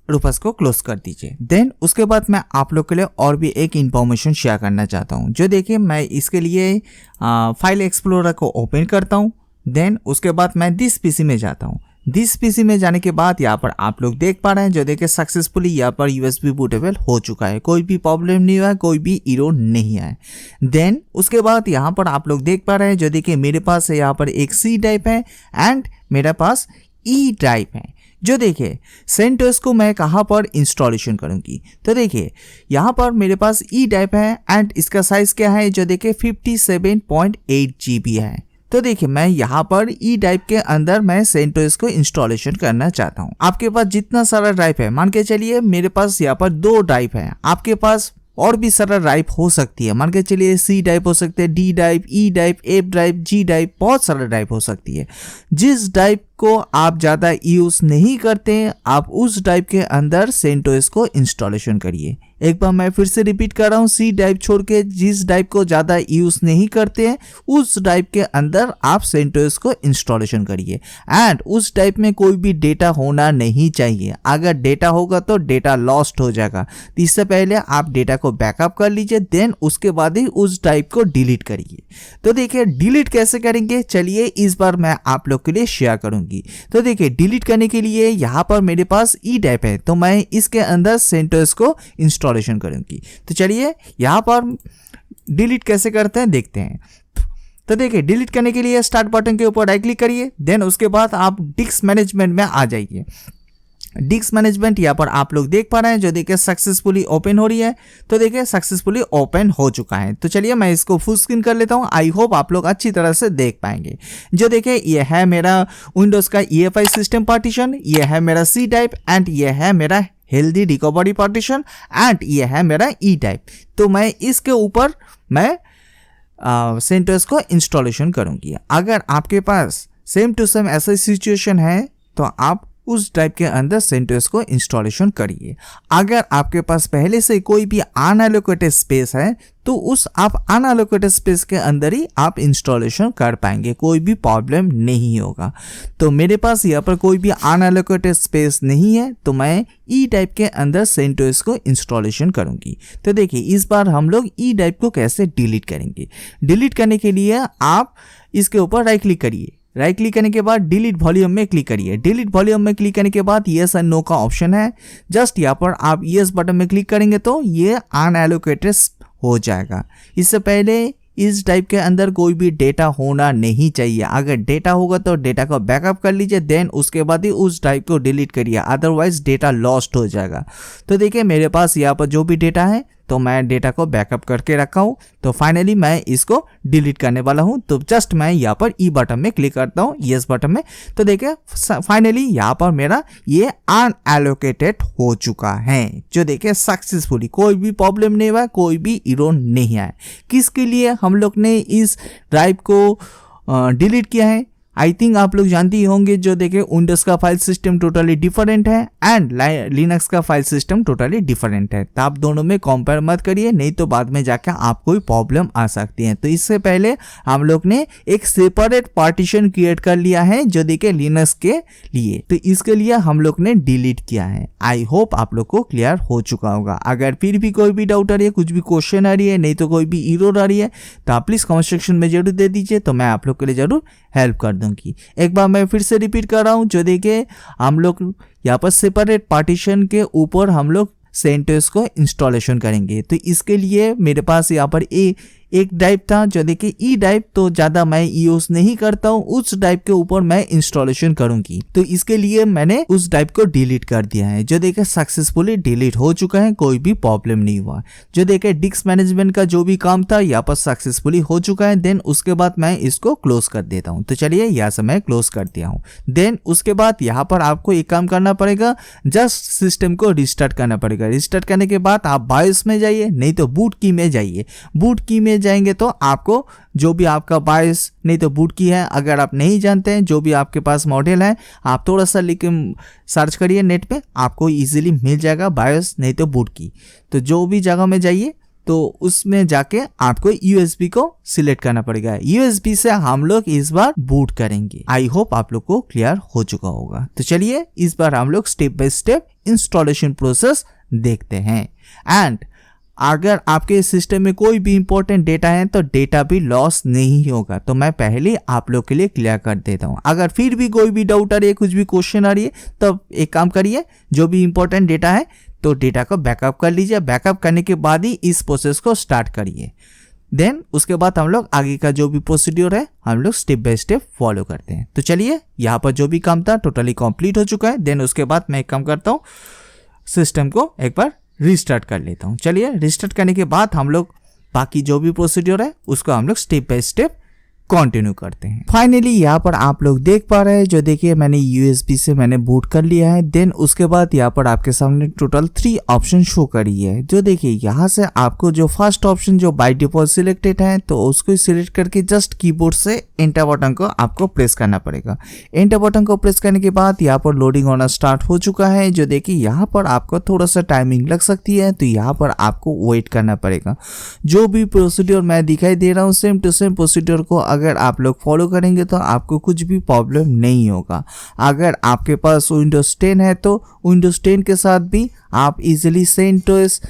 रूपस को क्लोज कर दीजिए। देन उसके बाद मैं आप लोग के लिए और भी एक इंफॉर्मेशन शेयर करना चाहता हूँ। जो देखिए मैं इसके लिए फाइल एक्सप्लोरर को ओपन करता हूँ। देन उसके बाद मैं दिस PC में जाता हूँ। दिस PC में जाने के बाद यहाँ पर आप लोग देख पा रहे हैं, जो देखिए सक्सेसफुली यहाँ पर USB बूटेबल हो चुका है, कोई भी प्रॉब्लम नहीं हुआ, कोई भी एरर नहीं आया। देन उसके बाद यहाँ पर आप लोग देख पा रहे हैं, जो देखिए मेरे पास यहाँ पर एक C ड्राइव है एंड मेरे पास E ड्राइव है। जो देखिए CentOS को मैं कहाँ पर इंस्टॉलेशन करूँगी, तो देखिए यहाँ पर मेरे पास E ड्राइव है एंड इसका साइज़ क्या है, जो देखिए 57.8 GB है। तो देखिए मैं यहाँ पर E ड्राइव के अंदर मैं CentOS को इंस्टॉलेशन करना चाहता हूँ। आपके पास जितना सारा ड्राइव है, मान के चलिए मेरे पास यहाँ पर 2 ड्राइव है, आपके पास और भी सारा ड्राइव हो सकती है। मान के चलिए C ड्राइव हो सकते हैं, D drive, E drive, F drive, G drive, बहुत सारा ड्राइव हो सकती है। जिस ड्राइव को आप ज़्यादा यूज़ नहीं करते हैं, आप उस ड्राइव के अंदर CentOS को इंस्टॉलेशन करिए। एक बार मैं फिर से रिपीट कर रहा हूँ, C ड्राइव छोड़ के जिस ड्राइव को ज़्यादा यूज़ नहीं करते हैं, उस ड्राइव के अंदर आप CentOS को इंस्टॉलेशन करिए। एंड उस ड्राइव में कोई भी डेटा होना नहीं चाहिए, अगर डेटा होगा तो डेटा लॉस्ट हो जाएगा। तो इससे पहले आप डेटा को बैकअप कर लीजिए, देन उसके बाद ही उस ड्राइव को डिलीट करिए। तो देखिए डिलीट कैसे करेंगे, चलिए इस बार मैं आप लोग के लिए शेयर करूँगी। तो देखिए डिलीट करने के लिए यहाँ पर मेरे पास E ड्राइव है, तो मैं इसके अंदर CentOS को इंस्टॉलेशन करूँगी। तो चलिए यहाँ पर डिलीट कैसे करते हैं देखते हैं। तो देखिए डिलीट करने के लिए स्टार्ट बटन के ऊपर राइट क्लिक करिए। देन उसके बाद आप डिस्क मैनेजमेंट में आ जाइए। डिस्क मैनेजमेंट यहाँ पर आप लोग देख पा रहे हैं, जो देखिए सक्सेसफुली ओपन हो रही है। तो देखिए सक्सेसफुली ओपन हो चुका है। तो चलिए मैं इसको फुल स्क्रीन कर लेता हूँ। आई होप आप लोग अच्छी तरह से देख पाएंगे। जो देखिए ये है मेरा विंडोज़ का EFI सिस्टम पार्टीशन, ये है मेरा C ड्राइव एंड ये है मेरा हेल्दी रिकवरी पार्टीशन एंड ये है मेरा E ड्राइव। तो मैं इसके ऊपर मैं CentOS को इंस्टॉलेशन करूँगी। अगर आपके पास सेम टू सेम ऐसा सिचुएशन है तो आप उस ड्राइव के अंदर CentOS को इंस्टॉलेशन करिए। अगर आपके पास पहले से कोई भी अनएलोकेटेड स्पेस है तो उस आप अनएलोकेटेड स्पेस के अंदर ही आप इंस्टॉलेशन कर पाएंगे, कोई भी प्रॉब्लम नहीं होगा। तो मेरे पास यहाँ पर कोई भी अनएलोकेटेड स्पेस नहीं है, तो मैं E ड्राइव के अंदर CentOS को इंस्टॉलेशन करूँगी। तो देखिए इस बार हम लोग E ड्राइव को कैसे डिलीट करेंगे। डिलीट करने के लिए आप इसके ऊपर राइट क्लिक करिए। राइट क्लिक करने के बाद डिलीट वॉल्यूम में क्लिक करिए। डिलीट वॉल्यूम में क्लिक करने के बाद येस एंड नो का ऑप्शन है, जस्ट यहाँ पर आप येस बटन में क्लिक करेंगे तो ये अनएलोकेटेड हो जाएगा। इससे पहले इस टाइप के अंदर कोई भी डेटा होना नहीं चाहिए। अगर डेटा होगा तो डेटा को बैकअप कर लीजिए, देन उसके बाद ही उस टाइप को डिलीट करिए, अदरवाइज डेटा लॉस्ट हो जाएगा। तो देखिए मेरे पास यहाँ पर जो भी डेटा है तो मैं डेटा को बैकअप करके रखा हूँ। तो फाइनली मैं इसको डिलीट करने वाला हूँ। तो जस्ट मैं यहाँ पर ई बटन में क्लिक करता हूँ, यस बटन में। तो देखिए फाइनली यहाँ पर मेरा ये अनएलोकेटेड हो चुका है, जो देखिए सक्सेसफुली, कोई भी प्रॉब्लम नहीं हुआ, कोई भी एरर नहीं आया। किसके लिए हम लोग ने इस ड्राइव को डिलीट किया है? आई थिंक आप लोग जानते ही होंगे, जो देखे विंडोज का फाइल सिस्टम टोटली डिफरेंट है एंड लिनक्स का फाइल सिस्टम टोटली डिफरेंट है। तो आप दोनों में कंपेयर मत करिए, नहीं तो बाद में जाकर आपको कोई प्रॉब्लम आ सकती है। तो इससे पहले हम लोग ने एक सेपरेट पार्टीशन क्रिएट कर लिया है, जो देखे लिनक्स के लिए। तो इसके लिए हम लोग ने डिलीट किया है। आई होप आप लोग को क्लियर हो चुका होगा। अगर फिर भी कोई भी डाउट आ रही है, कुछ भी क्वेश्चन आ रही है, नहीं तो कोई भी एरर आ रही है, तो आप प्लीज कमेंट सेक्शन में जरूर दे दीजिए, तो मैं आप लोग के लिए जरूर हेल्प कर दूंगी। एक बार मैं फिर से रिपीट कर रहा हूं, जो देखिए हम लोग यहाँ पर सेपरेट पार्टीशन के ऊपर हम लोग सेंटोस को इंस्टॉलेशन करेंगे। तो इसके लिए मेरे पास यहाँ पर एक ड्राइव था, जो देखिए ई ड्राइव, तो ज़्यादा मैं यूज नहीं करता हूँ, उस ड्राइव के ऊपर मैं इंस्टॉलेशन करूंगी। तो इसके लिए मैंने उस ड्राइव को डिलीट कर दिया है, जो देखिए सक्सेसफुली डिलीट हो चुका है, कोई भी प्रॉब्लम नहीं हुआ। जो देखिए डिस्क मैनेजमेंट का जो भी काम था यहाँ पर सक्सेसफुली हो चुका है। देन उसके बाद मैं इसको क्लोज कर देता हूँ। तो चलिए यहाँ से मैं क्लोज कर दिया हूँ। देन उसके बाद यहाँ पर आपको एक काम करना पड़ेगा, जस्ट सिस्टम को रिस्टार्ट करना पड़ेगा। रिस्टार्ट करने के बाद आप बायोस में जाइए, नहीं तो बूट की में जाइए। बूट की में जाएंगे तो आपको जो भी आपका बायोस, नहीं तो बूट की है, अगर आप नहीं जानते हैं, जो भी आपके पास मॉडल है, आप थोड़ा सा लिख सर्च करिए नेट पे, आपको इजीली मिल जाएगा बायोस नहीं तो बूट की। तो जो भी जगह में जाइए तो उसमें जाके आपको यूएसबी को सिलेक्ट करना पड़ेगा। यूएसबी से हम लोग इस बार बूट करेंगे। आई होप आप लोग को क्लियर हो चुका होगा। तो चलिए इस बार हम लोग step by step installation process देखते हैं। एंड अगर आपके सिस्टम में कोई भी इंपॉर्टेंट डेटा है तो डेटा भी लॉस नहीं होगा। तो मैं पहले आप लोग के लिए क्लियर कर देता हूं। अगर फिर भी कोई भी डाउट आ रही है, कुछ भी क्वेश्चन आ रही है, तो एक काम करिए, जो भी इंपॉर्टेंट डेटा है तो डेटा को बैकअप कर लीजिए। बैकअप करने के बाद ही इस प्रोसेस को स्टार्ट करिए। देन उसके बाद हम लोग आगे का जो भी प्रोसीड्योर है हम लोग स्टेप बाय स्टेप फॉलो करते हैं। तो चलिए यहाँ पर जो भी काम था टोटली कंप्लीट हो चुका है। देन उसके बाद मैं एक काम करता हूँ, सिस्टम को एक बार रिस्टार्ट कर लेता हूँ। चलिए रिस्टार्ट करने के बाद हम लोग बाकी जो भी प्रोसीड्योर है उसको हम लोग स्टेप बाय स्टेप कंटिन्यू करते हैं। फाइनली यहाँ पर आप लोग देख पा रहे हैं, जो देखिए मैंने यूएसबी से मैंने बूट कर लिया है। देन उसके बाद यहाँ पर आपके सामने टोटल 3 ऑप्शन शो करी है। जो देखिए यहाँ से आपको जो फर्स्ट ऑप्शन जो बाय डिफॉल्ट सिलेक्टेड है, तो उसको सिलेक्ट करके जस्ट कीबोर्ड से एंटर बटन को आपको प्रेस करना पड़ेगा। एंटर बटन को प्रेस करने के बाद यहाँ पर लोडिंग होना स्टार्ट हो चुका है। जो देखिए यहाँ पर आपको थोड़ा सा टाइमिंग लग सकती है, तो यहाँ पर आपको वेट करना पड़ेगा। जो भी प्रोसीड्योर मैं दिखाई दे रहा हूँ, सेम टू सेम प्रोसीड्योर को अगर आप लोग फॉलो करेंगे तो आपको कुछ भी प्रॉब्लम नहीं होगा। अगर आपके पास विंडोज 10 है तो विंडोज 10 के साथ भी आप इजीली सेंटोस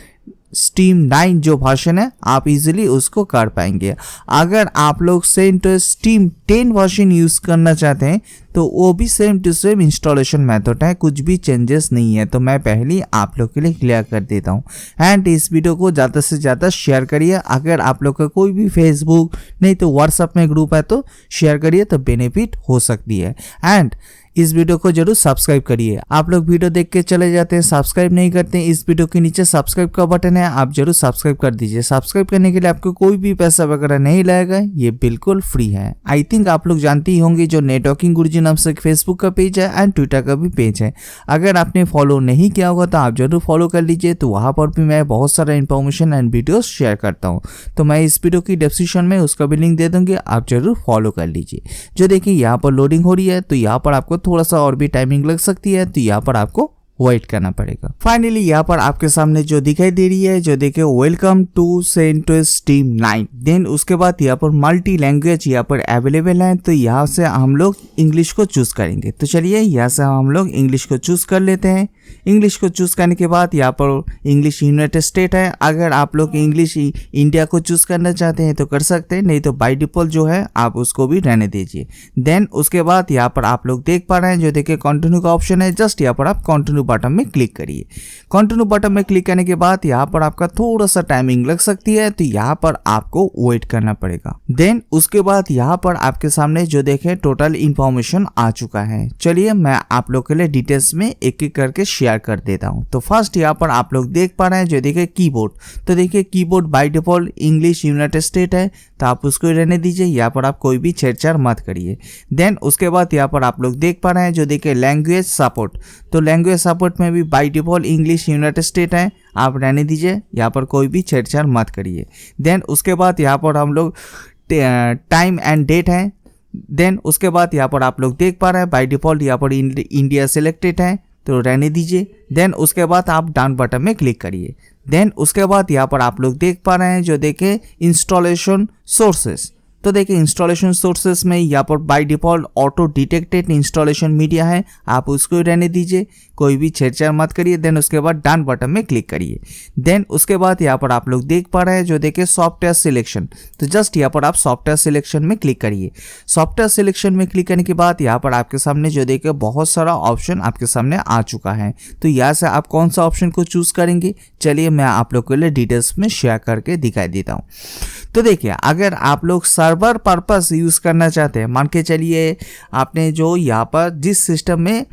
स्टीम 9 जो वर्जन है आप इजीली उसको कर पाएंगे। अगर आप लोग सेंटोस स्टीम 10 वर्जन यूज करना चाहते हैं तो वो भी same to same installation method है, कुछ भी चेंजेस नहीं है। तो मैं पहले आप लोग के लिए क्लियर कर देता हूँ। एंड इस वीडियो को ज़्यादा से ज़्यादा शेयर करिए। अगर आप लोग का कोई भी फेसबुक नहीं तो व्हाट्सएप में ग्रुप है तो शेयर करिए, तो बेनिफिट हो सकती है। एंड इस वीडियो को जरूर सब्सक्राइब करिए। आप लोग वीडियो देख के चले जाते हैं, सब्सक्राइब नहीं करते हैं, इस वीडियो के नीचे सब्सक्राइब का बटन है, आप जरूर सब्सक्राइब कर दीजिए। सब्सक्राइब करने के लिए आपको कोई भी पैसा वगैरह नहीं लगेगा, ये बिल्कुल फ्री है। आई थिंक आप लोग जानते ही होंगे जो नेटवर्किंग गुरुजी नाम से फेसबुक का पेज है एंड ट्विटर का भी पेज है। अगर आपने फॉलो नहीं किया होगा तो आप जरूर फॉलो कर लीजिए। तो वहाँ पर भी मैं बहुत सारा इन्फॉर्मेशन एंड वीडियोस शेयर करता हूँ। तो मैं इस वीडियो की डिस्क्रिप्शन में उसका भी लिंक दे दूंगी, आप जरूर फॉलो कर लीजिए। जो देखिए यहाँ पर लोडिंग हो रही है, तो यहाँ पर आपको थोड़ा सा और भी टाइमिंग लग सकती है, तो यहाँ पर आपको वेट करना पड़ेगा। फाइनली यहाँ पर आपके सामने जो दिखाई दे रही है, जो देखिए welcome to CentOS Stream 9। Then उसके बाद यहाँ पर मल्टी लैंग्वेज यहाँ पर अवेलेबल है, तो यहाँ से हम लोग इंग्लिश को चूज करेंगे। तो चलिए यहाँ से हम लोग इंग्लिश को चूज कर लेते हैं। इंग्लिश को चूज़ करने के बाद यहाँ पर इंग्लिश यूनाइटेड स्टेट है। अगर आप लोग इंग्लिश इंडिया को चूज़ करना चाहते हैं तो कर सकते हैं, नहीं तो बाय डिफ़ॉल्ट जो है आप उसको भी रहने दीजिए। देन उसके बाद यहाँ पर आप लोग देख पा रहे हैं जो देखिए कंटिन्यू का ऑप्शन है, जस्ट यहाँ पर आप कंटिन्यू बटन में क्लिक करिए। कंटिन्यू बटन में क्लिक करने के बाद यहाँ पर आपका थोड़ा सा टाइमिंग लग सकती है, तो यहाँ पर आपको वेट करना पड़ेगा। देन उसके बाद यहाँ पर आपके सामने जो देखें टोटल इन्फॉर्मेशन आ चुका है। चलिए मैं आप लोग के लिए डिटेल्स में एक एक करके शेयर कर देता हूँ। तो फर्स्ट यहाँ पर आप लोग देख पा रहे हैं जो देखिए कीबोर्ड, तो देखिए keyboard by default English United state है, तो आप उसको रहने दीजिए। यहाँ पर आप कोई भी छेड़छाड़ मत करिए। देन उसके बाद यहाँ पर आप लोग देख पा रहे हैं जो देखिए लैंग्वेज सपोर्ट, तो लैंग्वेज सपोर्ट में भी by default English United state है, आप रहने दीजिए। यहाँ पर कोई भी छेड़छाड़ मत करिए। देन उसके बाद यहाँ पर हम लोग टाइम एंड डेट है। देन उसके बाद यहाँ पर आप लोग देख पा रहे हैं बाय डिफॉल्ट यहाँ पर इंडिया सिलेक्टेड है, तो रहने दीजिए। देन उसके बाद आप डन बटन में क्लिक करिए। देन उसके बाद यहाँ पर आप लोग देख पा रहे हैं जो देखें इंस्टॉलेशन सोर्सेस, तो देखिए इंस्टॉलेशन सोर्सेस में यहाँ पर by default auto detected installation media है, आप उसको रहने दीजिए, कोई भी छेड़छाड़ मत करिए। देन उसके बाद डन बटन में क्लिक करिए। देन उसके बाद यहाँ पर आप लोग देख पा रहे हैं जो देखिए सॉफ्टवेयर सिलेक्शन, तो जस्ट यहाँ पर आप सॉफ्टवेयर सिलेक्शन में क्लिक करिए। सॉफ्टवेयर सिलेक्शन में क्लिक करने के बाद यहाँ पर आपके सामने जो देखिए बहुत सारा ऑप्शन आपके सामने आ चुका है, तो यहाँ से आप कौन सा ऑप्शन को चूज करेंगे, चलिए मैं आप लोग के लिए डिटेल्स में शेयर करके दिखाई देता हूँ। तो देखिए अगर आप लोग सर्वर पर्पस यूज़ करना चाहते हैं, मान के चलिए आपने जो यहाँ पर जिस सिस्टम में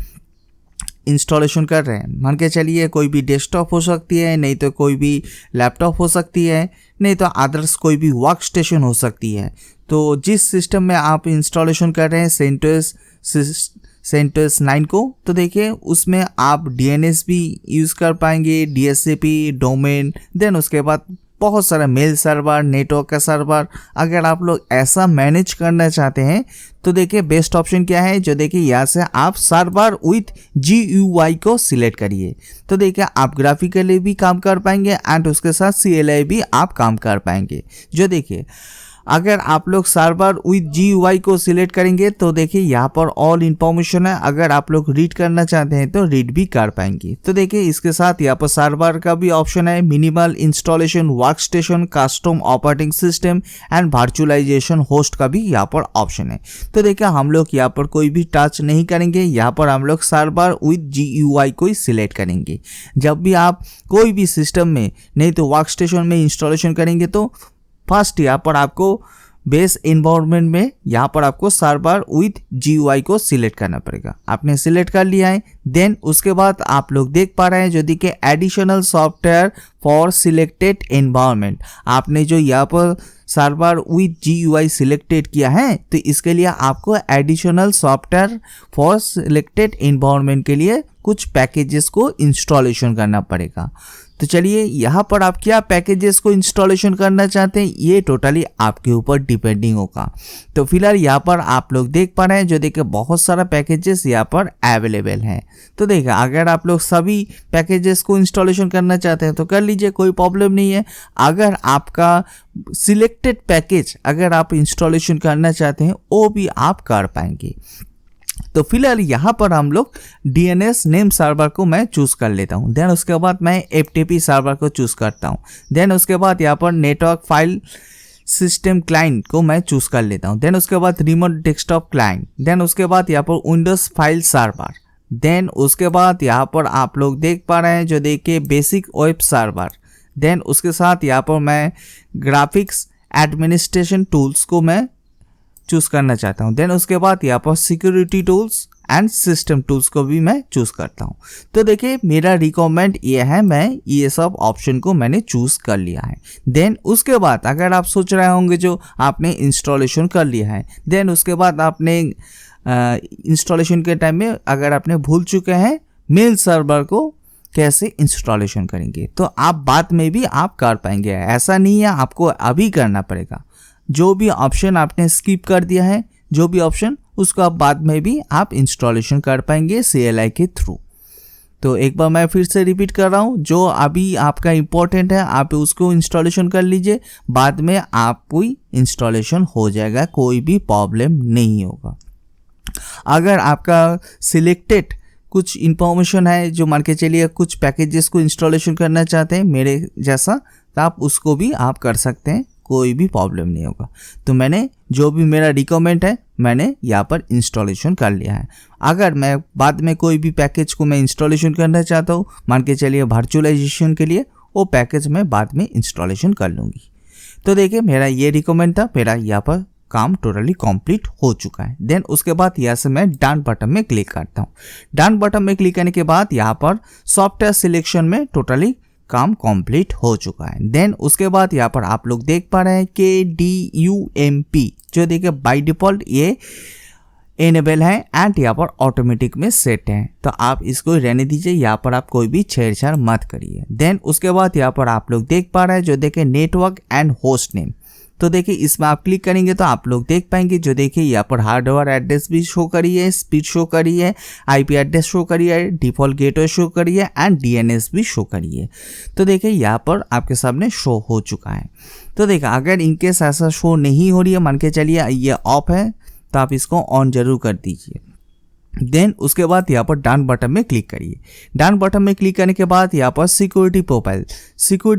इंस्टॉलेशन कर रहे हैं, मान के चलिए कोई भी डेस्कटॉप हो सकती है, नहीं तो कोई भी लैपटॉप हो सकती है, नहीं तो अदर्स कोई भी वर्क स्टेशन हो सकती है। तो जिस सिस्टम में आप इंस्टॉलेशन कर रहे हैं सेंटोस 9 को, तो देखिए उसमें आप DNS भी यूज़ कर पाएंगे, DHCP डोमेन, देन उसके बाद बहुत सारा मेल सर्वर, नेटवर्क का सर्वर। अगर आप लोग ऐसा मैनेज करना चाहते हैं तो देखिए बेस्ट ऑप्शन क्या है, जो देखिए यहाँ से आप सर्वर विथ GUI को सिलेक्ट करिए, तो देखिए आप ग्राफिकली भी काम कर पाएंगे एंड उसके साथ CLI भी आप काम कर पाएंगे। जो देखिए अगर आप लोग सर्वर विथ GUI को सिलेक्ट करेंगे तो देखिए यहाँ पर ऑल इन्फॉर्मेशन है, अगर आप लोग रीड करना चाहते हैं तो रीड भी कर पाएंगे। तो देखिए इसके साथ यहाँ पर सर्वर का भी ऑप्शन है, minimal installation workstation, custom operating system and virtualization host का भी यहाँ पर ऑप्शन है। तो देखिए हम लोग यहाँ पर कोई भी टच नहीं करेंगे, यहाँ पर हम लोग सर्वर विथ GUI को ही सिलेक्ट करेंगे। जब भी आप कोई भी सिस्टम में नहीं तो वर्क स्टेशन में इंस्टॉलेशन करेंगे तो फर्स्ट यहाँ पर आपको बेस एनवायरनमेंट में यहाँ पर आपको सर्वर विथ GUI को सिलेक्ट करना पड़ेगा। आपने सिलेक्ट कर लिया है। देन उसके बाद आप लोग देख पा रहे हैं जो देखिए additional software for selected environment, आपने जो यहाँ पर सर्वर विथ GUI सिलेक्टेड किया है तो इसके लिए आपको additional software for selected environment के लिए कुछ पैकेजेस को इंस्टॉलेशन करना पड़ेगा। तो चलिए यहाँ पर आप क्या पैकेजेस को इंस्टॉलेशन करना चाहते हैं ये टोटली आपके ऊपर डिपेंडिंग होगा। तो फिलहाल यहाँ पर आप लोग देख पा रहे हैं जो देखिए बहुत सारा पैकेजेस यहाँ पर अवेलेबल हैं। तो देखिए अगर आप लोग सभी पैकेजेस को इंस्टॉलेशन करना चाहते हैं तो कर लीजिए, कोई प्रॉब्लम नहीं है। अगर आपका सिलेक्टेड पैकेज अगर आप इंस्टॉलेशन करना चाहते हैं वो भी आप कर पाएंगे। तो फिलहाल यहाँ पर हम लोग DNS नेम सर्वर को मैं चूज़ कर लेता हूँ। देन उसके बाद मैं FTP सर्वर को चूज़ करता हूँ। देन उसके बाद यहाँ पर नेटवर्क फाइल सिस्टम क्लाइंट को मैं चूज़ कर लेता हूँ। देन उसके बाद रिमोट डेस्कटॉप क्लाइंट। देन उसके बाद यहाँ पर विंडोज़ फाइल सर्वर। देन उसके बाद यहाँ पर आप लोग देख पा रहे हैं जो देखिए बेसिक वेब सर्वर। देन उसके साथ यहाँ पर मैं ग्राफिक्स एडमिनिस्ट्रेशन टूल्स को मैं चूज़ करना चाहता हूँ। देन उसके बाद यहाँ पर security tools and system tools को भी मैं चूज़ करता हूँ। तो देखिए मेरा रिकमेंड ये है, मैं ये सब ऑप्शन को मैंने चूज़ कर लिया है। देन उसके बाद अगर आप सोच रहे होंगे जो आपने इंस्टॉलेशन कर लिया है, देन उसके बाद आपने इंस्टॉलेशन के टाइम में अगर आपने भूल चुके हैं मेल सर्वर को कैसे इंस्टॉलेशन करेंगे, तो आप बाद में भी आप कर पाएंगे। ऐसा नहीं है आपको अभी करना पड़ेगा। जो भी ऑप्शन आपने स्किप कर दिया है, जो भी ऑप्शन उसको आप बाद में भी आप इंस्टॉलेशन कर पाएंगे CLI के थ्रू। तो एक बार मैं फिर से रिपीट कर रहा हूँ, जो अभी आपका इम्पोर्टेंट है आप उसको इंस्टॉलेशन कर लीजिए, बाद में आपको इंस्टॉलेशन हो जाएगा, कोई भी प्रॉब्लम नहीं होगा। अगर आपका सिलेक्टेड कुछ इन्फॉर्मेशन है जो मान के चलिए कुछ पैकेजेस को इंस्टॉलेशन करना चाहते हैं मेरे जैसा, तो आप उसको भी आप कर सकते हैं, कोई भी प्रॉब्लम नहीं होगा। तो मैंने जो भी मेरा रिकमेंड है मैंने यहाँ पर इंस्टॉलेशन कर लिया है। अगर मैं बाद में कोई भी पैकेज को मैं इंस्टॉलेशन करना चाहता हूँ, मान के चलिए वर्चुअलाइजेशन के लिए, वो पैकेज मैं बाद में इंस्टॉलेशन कर लूँगी। तो देखिए मेरा ये रिकमेंड था, मेरा यहाँ पर काम टोटली कंप्लीट हो चुका है। देन उसके बाद यहाँ से मैं डन बटन में क्लिक करता हूँ। डन बटन में क्लिक करने के बाद यहाँ पर सॉफ्टवेयर सिलेक्शन में टोटली काम कंप्लीट हो चुका है। देन उसके बाद यहाँ पर आप लोग देख पा रहे हैं KDUMP, जो देखिए बाय डिफॉल्ट ये इनेबल है एंड यहाँ पर ऑटोमेटिक में सेट है, तो आप इसको रहने दीजिए, यहाँ पर आप कोई भी छेड़छाड़ मत करिए। देन उसके बाद यहाँ पर आप लोग देख पा रहे हैं जो देखिए नेटवर्क एंड होस्ट नेम, तो देखिए इसमें आप क्लिक करेंगे तो आप लोग देख पाएंगे जो देखिए यहाँ पर हार्डवेयर एड्रेस भी शो करी है, स्पीड शो करी है, IP एड्रेस शो करी है, डिफॉल्ट गेटवे शो करी है एंड DNS भी शो करी है। तो देखिए यहाँ पर आपके सामने शो हो चुका है। तो देखिए अगर इनकेस ऐसा शो नहीं हो रही है, मान के चलिए ये ऑफ है, तो आप इसको ऑन जरूर कर दीजिए। देन उसके बाद यहाँ पर डन बटन में क्लिक करिए। डन बटन में क्लिक करने के बाद यहाँ पर सिक्योरिटी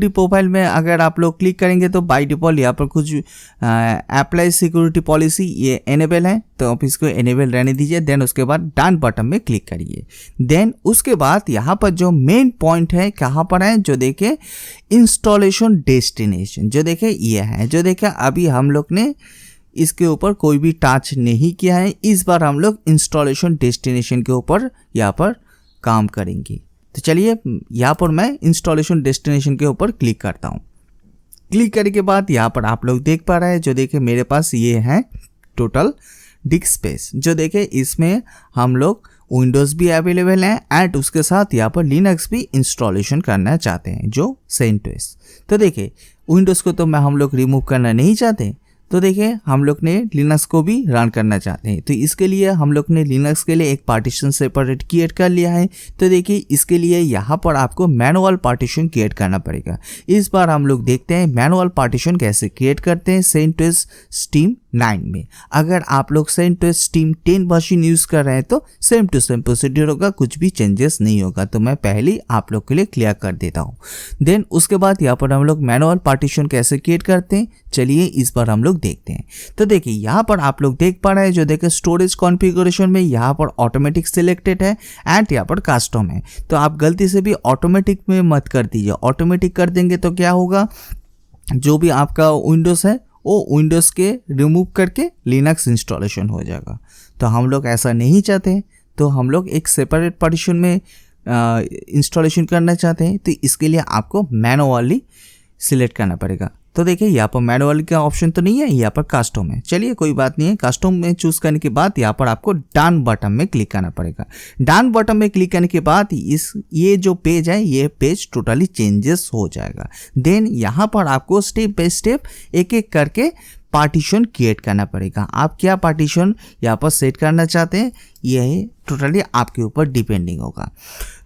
प्रोफाइल में अगर आप लोग क्लिक करेंगे तो बाय डिफॉल्ट यहाँ पर कुछ अप्लाई सिक्योरिटी पॉलिसी ये इनेबल है, तो आप इसको इनेबल रहने दीजिए। देन उसके बाद डन बटन में क्लिक करिए। देन उसके बाद यहाँ पर जो मेन पॉइंट है कहाँ पर है, जो देखे इंस्टॉलेशन डेस्टिनेशन, जो देखे ये है, जो देखे अभी हम लोग ने इसके ऊपर कोई भी टच नहीं किया है। इस बार हम लोग इंस्टॉलेशन डेस्टिनेशन के ऊपर यहाँ पर काम करेंगे। तो चलिए यहाँ पर मैं इंस्टॉलेशन डेस्टिनेशन के ऊपर क्लिक करता हूँ। क्लिक करने के बाद यहाँ पर आप लोग देख पा रहे हैं जो देखे मेरे पास ये है टोटल डिस्क स्पेस, जो देखे इसमें हम लोग विंडोज़ भी अवेलेबल है एंड उसके साथ यहाँ पर लिनक्स भी इंस्टॉलेशन करना चाहते हैं जो CentOS। तो देखिए विंडोज़ को तो हम लोग रिमूव करना नहीं चाहते, तो देखिए हम लोग ने लिनक्स को भी रन करना चाहते हैं, तो इसके लिए हम लोग ने लिनक्स के लिए एक पार्टीशन सेपरेट क्रिएट कर लिया है। तो देखिए इसके लिए यहाँ पर आपको मैनुअल पार्टीशन क्रिएट करना पड़ेगा। इस बार हम लोग देखते हैं मैनुअल पार्टीशन कैसे क्रिएट करते हैं CentOS Steam 9 में। अगर आप लोग CentOS Steam 10 वर्जन यूज़ कर रहे हैं तो सेम टू सेम प्रोसीड्यूर होगा, कुछ भी चेंजेस नहीं होगा, तो मैं पहले आप लोग के लिए क्लियर कर देता हूँ। देन उसके बाद यहाँ पर हम लोग मैनुअल पार्टीशन कैसे क्रिएट करते हैं, चलिए इस बार हम लोग देखते हैं। तो देखिए यहाँ पर आप लोग देख पा रहे हैं जो देखिए स्टोरेज कॉन्फ़िगरेशन में यहाँ पर ऑटोमेटिक सिलेक्टेड है एंड यहाँ पर कस्टम है, तो आप गलती से भी ऑटोमेटिक में मत कर दीजिए। ऑटोमेटिक कर देंगे तो क्या होगा, जो भी आपका विंडोज़ है वो विंडोज़ के रिमूव करके लिनक्स इंस्टॉलेशन हो जाएगा। तो हम लोग ऐसा नहीं चाहते, तो हम लोग एक सेपरेट पार्टीशन में इंस्टॉलेशन करना चाहते हैं, तो इसके लिए आपको मैनुअली सिलेक्ट करना पड़ेगा। तो देखिए यहाँ पर मैनुअल का ऑप्शन तो नहीं है, यहाँ पर कस्टम है। चलिए कोई बात नहीं है, कस्टम में चूज करने के बाद यहाँ पर आपको डन बटन में क्लिक करना पड़ेगा। डन बटन में क्लिक करने के बाद ये जो पेज है ये पेज टोटली चेंजेस हो जाएगा। देन यहाँ पर आपको स्टेप बाय स्टेप एक एक करके पार्टीशन क्रिएट करना पड़ेगा। आप क्या पार्टीशन यहाँ पर सेट करना चाहते हैं यह टोटली आपके ऊपर डिपेंडिंग होगा।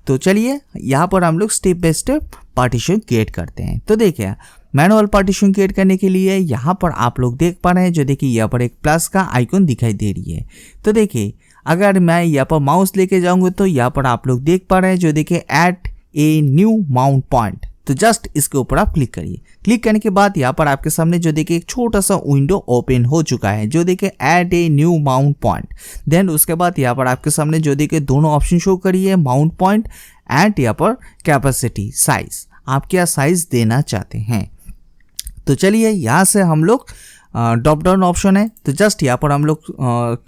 तो चलिए यहाँ पर हम लोग step by step partition create करते हैं। तो देखिए मैनुअल पार्टीशन क्रिएट करने के लिए यहाँ पर आप लोग देख पा रहे हैं जो देखिए यहाँ पर एक प्लस का आइकन दिखाई दे रही है। तो देखिए अगर मैं यहाँ पर माउस लेके जाऊँगा तो यहाँ पर आप लोग देख पा रहे हैं जो देखिए add a new mount point, तो जस्ट इसके ऊपर आप क्लिक करिए। क्लिक करने के बाद यहाँ पर आपके सामने जो देखिए एक छोटा सा विंडो ओपन हो चुका है जो देखिए add a new mount point. Then उसके बाद यहाँ पर आपके सामने जो देखिए दोनों ऑप्शन शो करिए, माउंट पॉइंट एंड यहाँ पर कैपेसिटी साइज, आप क्या साइज देना चाहते हैं। तो चलिए यहाँ से हम लोग ड्रॉप डाउन ऑप्शन है, तो जस्ट यहाँ पर हम लोग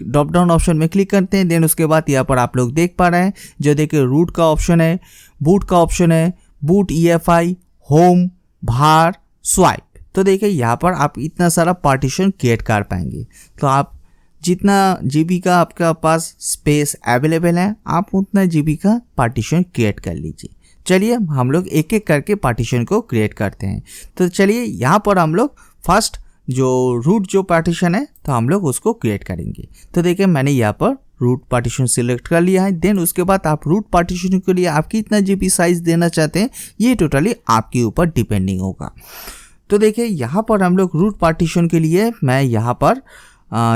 ड्रॉप डाउन ऑप्शन में क्लिक करते हैं। देन उसके बाद यहाँ पर आप लोग देख पा रहे हैं जो देखिए रूट का ऑप्शन है, बूट का ऑप्शन है, बूट EFI, होम, भार, स्वाइप। तो देखिए यहाँ पर आप इतना सारा पार्टीशन क्रिएट कर पाएंगे। तो आप जितना GB का आपका पास स्पेस अवेलेबल है आप उतना GB का पार्टीशन क्रिएट कर लीजिए। चलिए हम लोग एक एक करके पार्टीशन को क्रिएट करते हैं। तो चलिए यहाँ पर हम लोग फर्स्ट जो रूट जो पार्टीशन है तो हम लोग उसको क्रिएट करेंगे। तो देखिए मैंने यहाँ पर रूट पार्टीशन सिलेक्ट कर लिया है। देन उसके बाद आप रूट पार्टीशन के लिए आप कितना GB साइज देना चाहते हैं ये टोटली आपके ऊपर डिपेंडिंग होगा। तो देखिए यहाँ पर हम लोग रूट पार्टीशन के लिए मैं यहाँ पर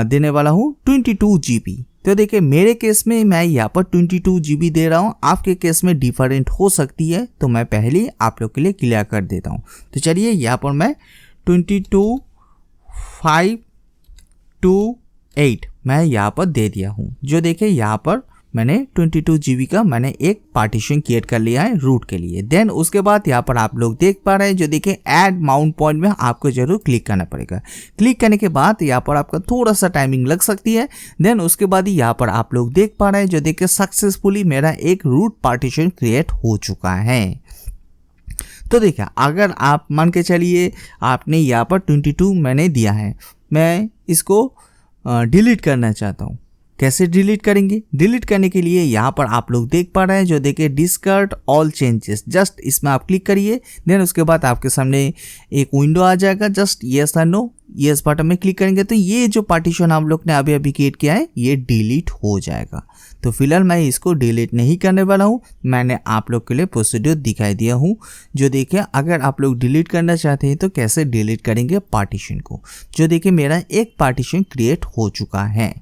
देने वाला हूँ 22 GB। तो देखिए मेरे केस में मैं यहाँ पर 22 GB दे रहा हूँ, आपके केस में डिफरेंट हो सकती है, तो मैं पहले ही आप लोग के लिए क्लियर कर देता हूँ। तो चलिए यहाँ पर मैं 22,528 मैं यहाँ पर दे दिया हूँ। जो देखिए यहाँ पर मैंने 22 GB का मैंने एक पार्टीशन क्रिएट कर लिया है रूट के लिए। देन उसके बाद यहाँ पर आप लोग देख पा रहे हैं, जो देखिए ऐड माउंट पॉइंट में आपको जरूर क्लिक करना पड़ेगा। क्लिक करने के बाद यहाँ पर आपका थोड़ा सा टाइमिंग लग सकती है। देन उसके बाद ही यहाँ पर आप लोग देख पा रहे हैं, जो देखिए सक्सेसफुली मेरा एक रूट पार्टीशन क्रिएट हो चुका है। तो देखिए अगर आप मान के चलिए आपने यहाँ पर 22 मैंने दिया है, मैं इसको डिलीट करना चाहता हूँ। कैसे डिलीट करेंगे? डिलीट करने के लिए यहाँ पर आप लोग देख पा रहे हैं, जो देखिए डिस्कार्ड ऑल चेंजेस, जस्ट इसमें आप क्लिक करिए। देन उसके बाद आपके सामने एक विंडो आ जाएगा, जस्ट यस और नो, यस बटन में क्लिक करेंगे तो ये जो पार्टीशन हम लोग ने अभी क्रिएट किया है ये डिलीट हो जाएगा। तो फिलहाल मैं इसको डिलीट नहीं करने वाला हूँ, मैंने आप लोग के लिए प्रोसीड्यूर दिखाई दिया हूँ। जो देखिए अगर आप लोग डिलीट करना चाहते हैं तो कैसे डिलीट करेंगे पार्टीशन को। जो देखिए मेरा एक पार्टीशन क्रिएट हो चुका है।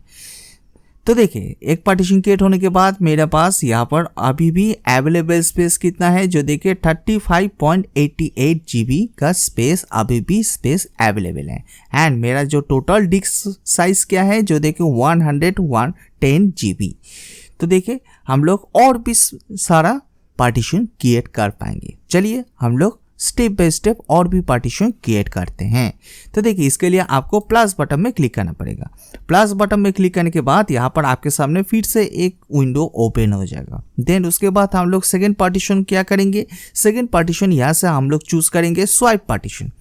तो देखिए एक पार्टीशन क्रिएट होने के बाद मेरे पास यहाँ पर अभी भी अवेलेबल स्पेस कितना है, जो देखिए 35.88 GB का स्पेस अभी भी स्पेस अवेलेबल है। एंड मेरा जो टोटल डिस्क साइज क्या है, जो देखिए 110 GB। तो देखिए हम लोग और भी सारा पार्टीशन क्रिएट कर पाएंगे। चलिए हम लोग स्टेप बाय स्टेप और भी पार्टीशन क्रिएट करते हैं। तो देखिए इसके लिए आपको प्लस बटन में क्लिक करना पड़ेगा। प्लस बटन में क्लिक करने के बाद यहाँ पर आपके सामने फिर से एक विंडो ओपन हो जाएगा। देन उसके बाद हम लोग सेकंड पार्टीशन क्या करेंगे, सेकंड पार्टीशन यहाँ से हम लोग चूज करेंगे स्वाइप पार्टीशन।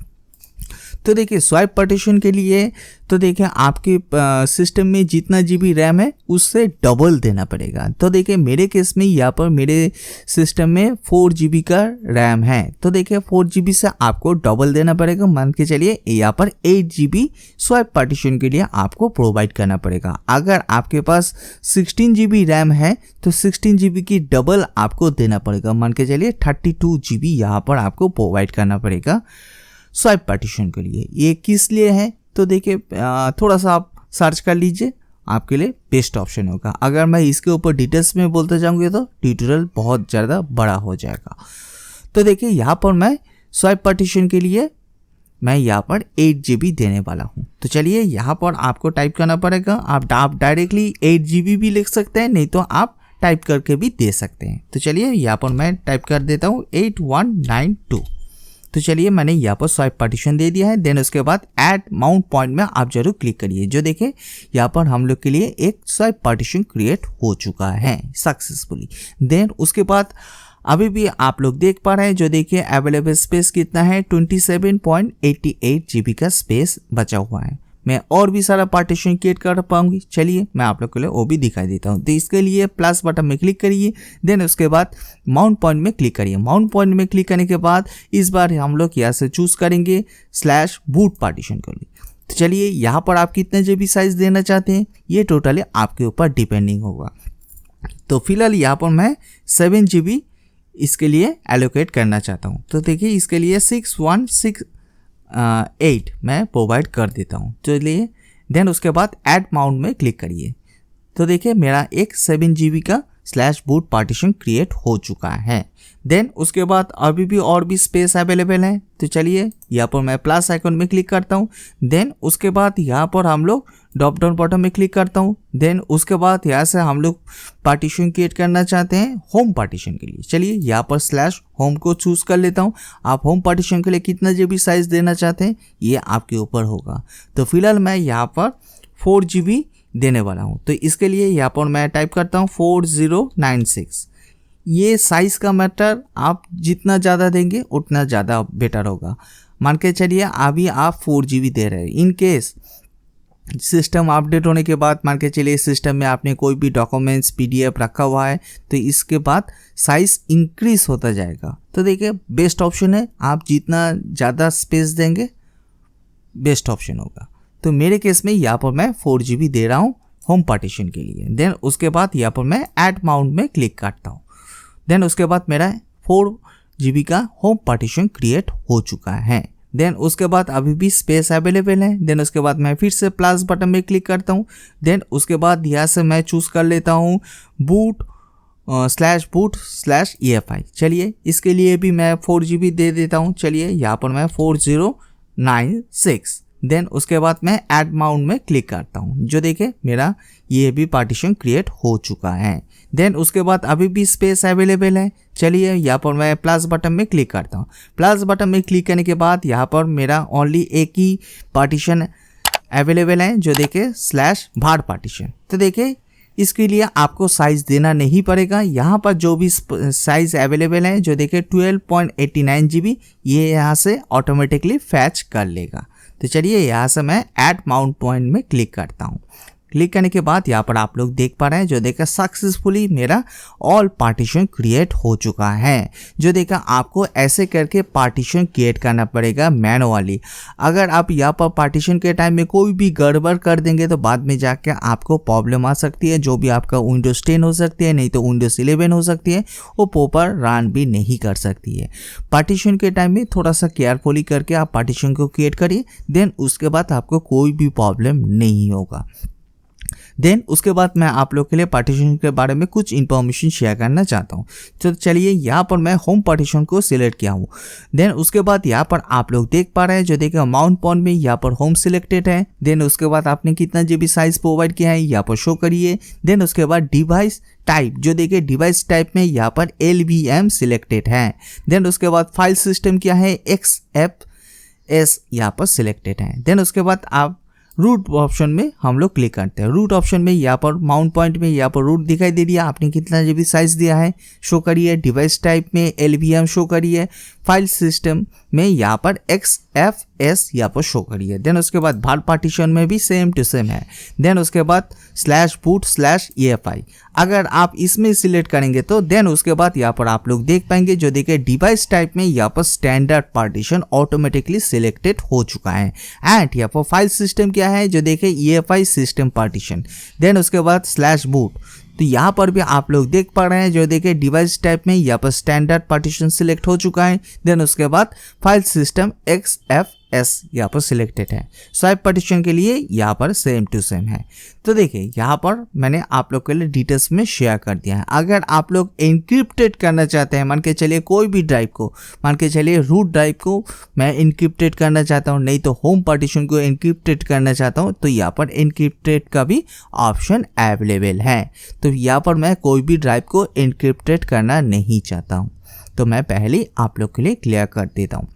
तो देखिए स्वाइप पार्टीशन के लिए तो देखिए आपके सिस्टम में जितना GB रैम है उससे डबल देना पड़ेगा। तो देखिए मेरे केस में यहाँ पर मेरे सिस्टम में 4 GB का रैम है, तो देखिए 4 GB से आपको डबल देना पड़ेगा। मान के चलिए यहाँ पर 8 GB स्वाइप पार्टीशन के लिए आपको प्रोवाइड करना पड़ेगा। अगर आपके पास 16 GB रैम है तो 16 GB की डबल आपको देना पड़ेगा। मान के चलिए 32 GB यहाँ पर आपको प्रोवाइड करना पड़ेगा स्वाइप पार्टीशन के लिए। ये किस लिए है तो देखिए थोड़ा सा आप सर्च कर लीजिए, आपके लिए बेस्ट ऑप्शन होगा। अगर मैं इसके ऊपर डिटेल्स में बोलते जाऊंगे तो ट्यूटोरियल बहुत ज़्यादा बड़ा हो जाएगा। तो देखिए यहाँ पर मैं स्वाइप पार्टीशन के लिए मैं यहाँ पर 8 GB देने वाला हूँ। तो चलिए यहाँ पर आपको टाइप करना पड़ेगा। आप डायरेक्टली 8 GB भी लिख सकते हैं, नहीं तो आप टाइप करके भी दे सकते हैं। तो चलिए यहाँ पर मैं टाइप कर देता हूँ 8192। तो चलिए मैंने यहाँ पर स्वाइप पार्टीशन दे दिया है। देन उसके बाद ऐड माउंट पॉइंट में आप जरूर क्लिक करिए। जो देखिए यहाँ पर हम लोग के लिए एक स्वाइप पार्टीशन क्रिएट हो चुका है सक्सेसफुली। देन उसके बाद अभी भी आप लोग देख पा रहे हैं, जो देखिए अवेलेबल स्पेस कितना है 27.88 GB का स्पेस बचा हुआ है। मैं और भी सारा पार्टीशन क्रिएट कर पाऊंगी। चलिए मैं आप लोग के लिए वो भी दिखाई देता हूँ। तो इसके लिए प्लस बटन में क्लिक करिए। देन उसके बाद माउंट पॉइंट में क्लिक करिए। माउंट पॉइंट में क्लिक करने के बाद इस बार हम लोग यहाँ से चूज करेंगे /boot पार्टीशन के लिए। तो चलिए यहाँ पर आप कितने GB साइज देना चाहते हैं ये टोटली आपके ऊपर डिपेंडिंग होगा। तो फिलहाल यहाँ पर मैं 7 GB इसके लिए एलोकेट करना चाहता हूँ। तो देखिए इसके लिए 6168 मैं प्रोवाइड कर देता हूँ। चलिए देन उसके बाद ऐड माउंट में क्लिक करिए। तो देखिए मेरा एक 7 GB का /boot पार्टीशन क्रिएट हो चुका है। देन उसके बाद अभी भी और भी स्पेस अवेलेबल है। तो चलिए यहाँ पर मैं प्लस आइकन में क्लिक करता हूँ। देन उसके बाद यहाँ पर हम लोग ड्रॉप डाउन बटन में क्लिक करता हूँ। देन उसके बाद यहाँ से हम लोग पार्टीशन क्रिएट करना चाहते हैं होम पार्टीशन के लिए। चलिए यहाँ पर /home को चूज कर लेता हूँ। आप होम पार्टीशन के लिए कितना GB साइज देना चाहते हैं ये आपके ऊपर होगा। तो फिलहाल मैं यहाँ पर 4 GB देने वाला हूँ। तो इसके लिए यहाँ पर मैं टाइप करता हूँ 4096। ये साइज का मैटर, आप जितना ज़्यादा देंगे उतना ज़्यादा बेटर होगा। मान के चलिए अभी आप 4 GB दे रहे हैं। इन केस सिस्टम अपडेट होने के बाद मान के चलिए सिस्टम में आपने कोई भी डॉक्यूमेंट्स PDF रखा हुआ है तो इसके बाद साइज इंक्रीज होता जाएगा। तो देखिए बेस्ट ऑप्शन है, आप जितना ज़्यादा स्पेस देंगे बेस्ट ऑप्शन होगा। तो मेरे केस में यहाँ पर मैं 4 GB दे रहा हूँ होम पार्टीशन के लिए। देन उसके बाद यहाँ पर मैं ऐड माउंट में क्लिक करता हूँ। देन उसके बाद मेरा 4 GB का होम पार्टीशन क्रिएट हो चुका है। देन उसके बाद अभी भी स्पेस अवेलेबल है। देन उसके बाद मैं फिर से प्लस बटन में क्लिक करता हूँ। देन उसके बाद यहाँ से मैं चूज़ कर लेता हूँ boot /boot/EFI। चलिए इसके लिए भी मैं 4 GB दे देता हूँ। चलिए यहाँ पर मैं 4096। देन उसके बाद मैं ऐड माउंट में क्लिक करता हूँ। जो देखे मेरा ये भी पार्टीशन क्रिएट हो चुका है। देन उसके बाद अभी भी स्पेस अवेलेबल है। चलिए यहाँ पर मैं प्लस बटन में क्लिक करता हूँ। प्लस बटन में क्लिक करने के बाद यहाँ पर मेरा ओनली एक ही पार्टीशन अवेलेबल है, जो देखे /var पार्टीशन। तो देखे इसके लिए आपको साइज देना नहीं पड़ेगा। यहाँ पर जो भी साइज अवेलेबल है, जो देखे 12.89 GB, ये यहाँ से ऑटोमेटिकली फैच कर लेगा। तो चलिए यहाँ से मैं ऐड माउंट पॉइंट में क्लिक करता हूँ। क्लिक करने के बाद यहाँ पर आप लोग देख पा रहे हैं, जो देखा सक्सेसफुली मेरा ऑल पार्टीशन क्रिएट हो चुका है। जो देखा आपको ऐसे करके पार्टीशन क्रिएट करना पड़ेगा मैनुअली। अगर आप यहाँ पर पार्टीशन के टाइम में कोई भी गड़बड़ कर देंगे तो बाद में जाके आपको प्रॉब्लम आ सकती है। जो भी आपका विंडोज 10 हो सकती है, नहीं तो विंडोज 11 हो सकती है, वो प्रॉपर रन भी नहीं कर सकती है। पार्टीशन के टाइम में थोड़ा सा केयरफुली करके आप पार्टीशन को क्रिएट करिए। देन उसके बाद आपको कोई भी प्रॉब्लम नहीं होगा। देन उसके बाद मैं आप लोग के लिए पार्टीशन के बारे में कुछ इन्फॉर्मेशन शेयर करना चाहता हूँ। तो चलिए यहाँ पर मैं होम पार्टीशन को सिलेक्ट किया हूँ। देन उसके बाद यहाँ पर आप लोग देख पा रहे हैं, जो देखिए माउंट पॉइंट में यहाँ पर होम सिलेक्टेड है। देन उसके बाद आपने कितना GB साइज प्रोवाइड किया है यहाँ पर शो करिए। देन उसके बाद डिवाइस टाइप, जो देखिए डिवाइस टाइप में यहाँ पर LVM सिलेक्टेड है। देन उसके बाद फाइल सिस्टम क्या है, XFS यहाँ पर सिलेक्टेड है। देन उसके बाद आप रूट ऑप्शन में हम लोग क्लिक करते हैं। रूट ऑप्शन में यहाँ पर माउंट पॉइंट में यहाँ पर रूट दिखाई दे दिया, आपने कितना GB साइज दिया है शो करिए। डिवाइस टाइप में LVM शो करिए। फाइल सिस्टम में यहाँ पर XFS यहाँ पर शो करिए। देन उसके बाद var पार्टीशन में भी सेम टू सेम है। देन उसके बाद /boot/EFI अगर आप इसमें सिलेक्ट करेंगे तो देन उसके बाद यहाँ पर आप लोग देख पाएंगे, जो देखिए डिवाइस टाइप में यहाँ पर स्टैंडर्ड पार्टीशन ऑटोमेटिकली सिलेक्टेड हो चुका है। एंड यहाँ पर फाइल सिस्टम क्या है, जो देखिए EFI सिस्टम पार्टीशन। देन उसके बाद /boot, तो यहाँ पर भी आप लोग देख पा रहे हैं, जो देखिए डिवाइस टाइप में यहाँ पर स्टैंडर्ड पार्टीशन सिलेक्ट हो चुका है। देन उसके बाद फाइल सिस्टम XFS यहाँ पर सिलेक्टेड है। स्वाइप पार्टीशन के लिए यहाँ पर सेम टू सेम है। तो देखिए यहाँ पर मैंने आप लोग के लिए डिटेल्स में शेयर कर दिया है। अगर आप लोग एनक्रिप्टेड करना चाहते हैं, मान के चलिए कोई भी ड्राइव को, मान के चलिए रूट ड्राइव को मैं एनक्रिप्टेड करना चाहता हूँ, नहीं तो होम पार्टीशन को एनक्रिप्टेड करना चाहता हूँ, तो यहाँ पर एनक्रिप्टेड का भी ऑप्शन अवेलेबल है। तो यहाँ पर मैं कोई भी ड्राइव को एनक्रिप्टेड करना नहीं चाहता हूँ, तो मैं पहले आप लोग के लिए क्लियर कर देता हूँ।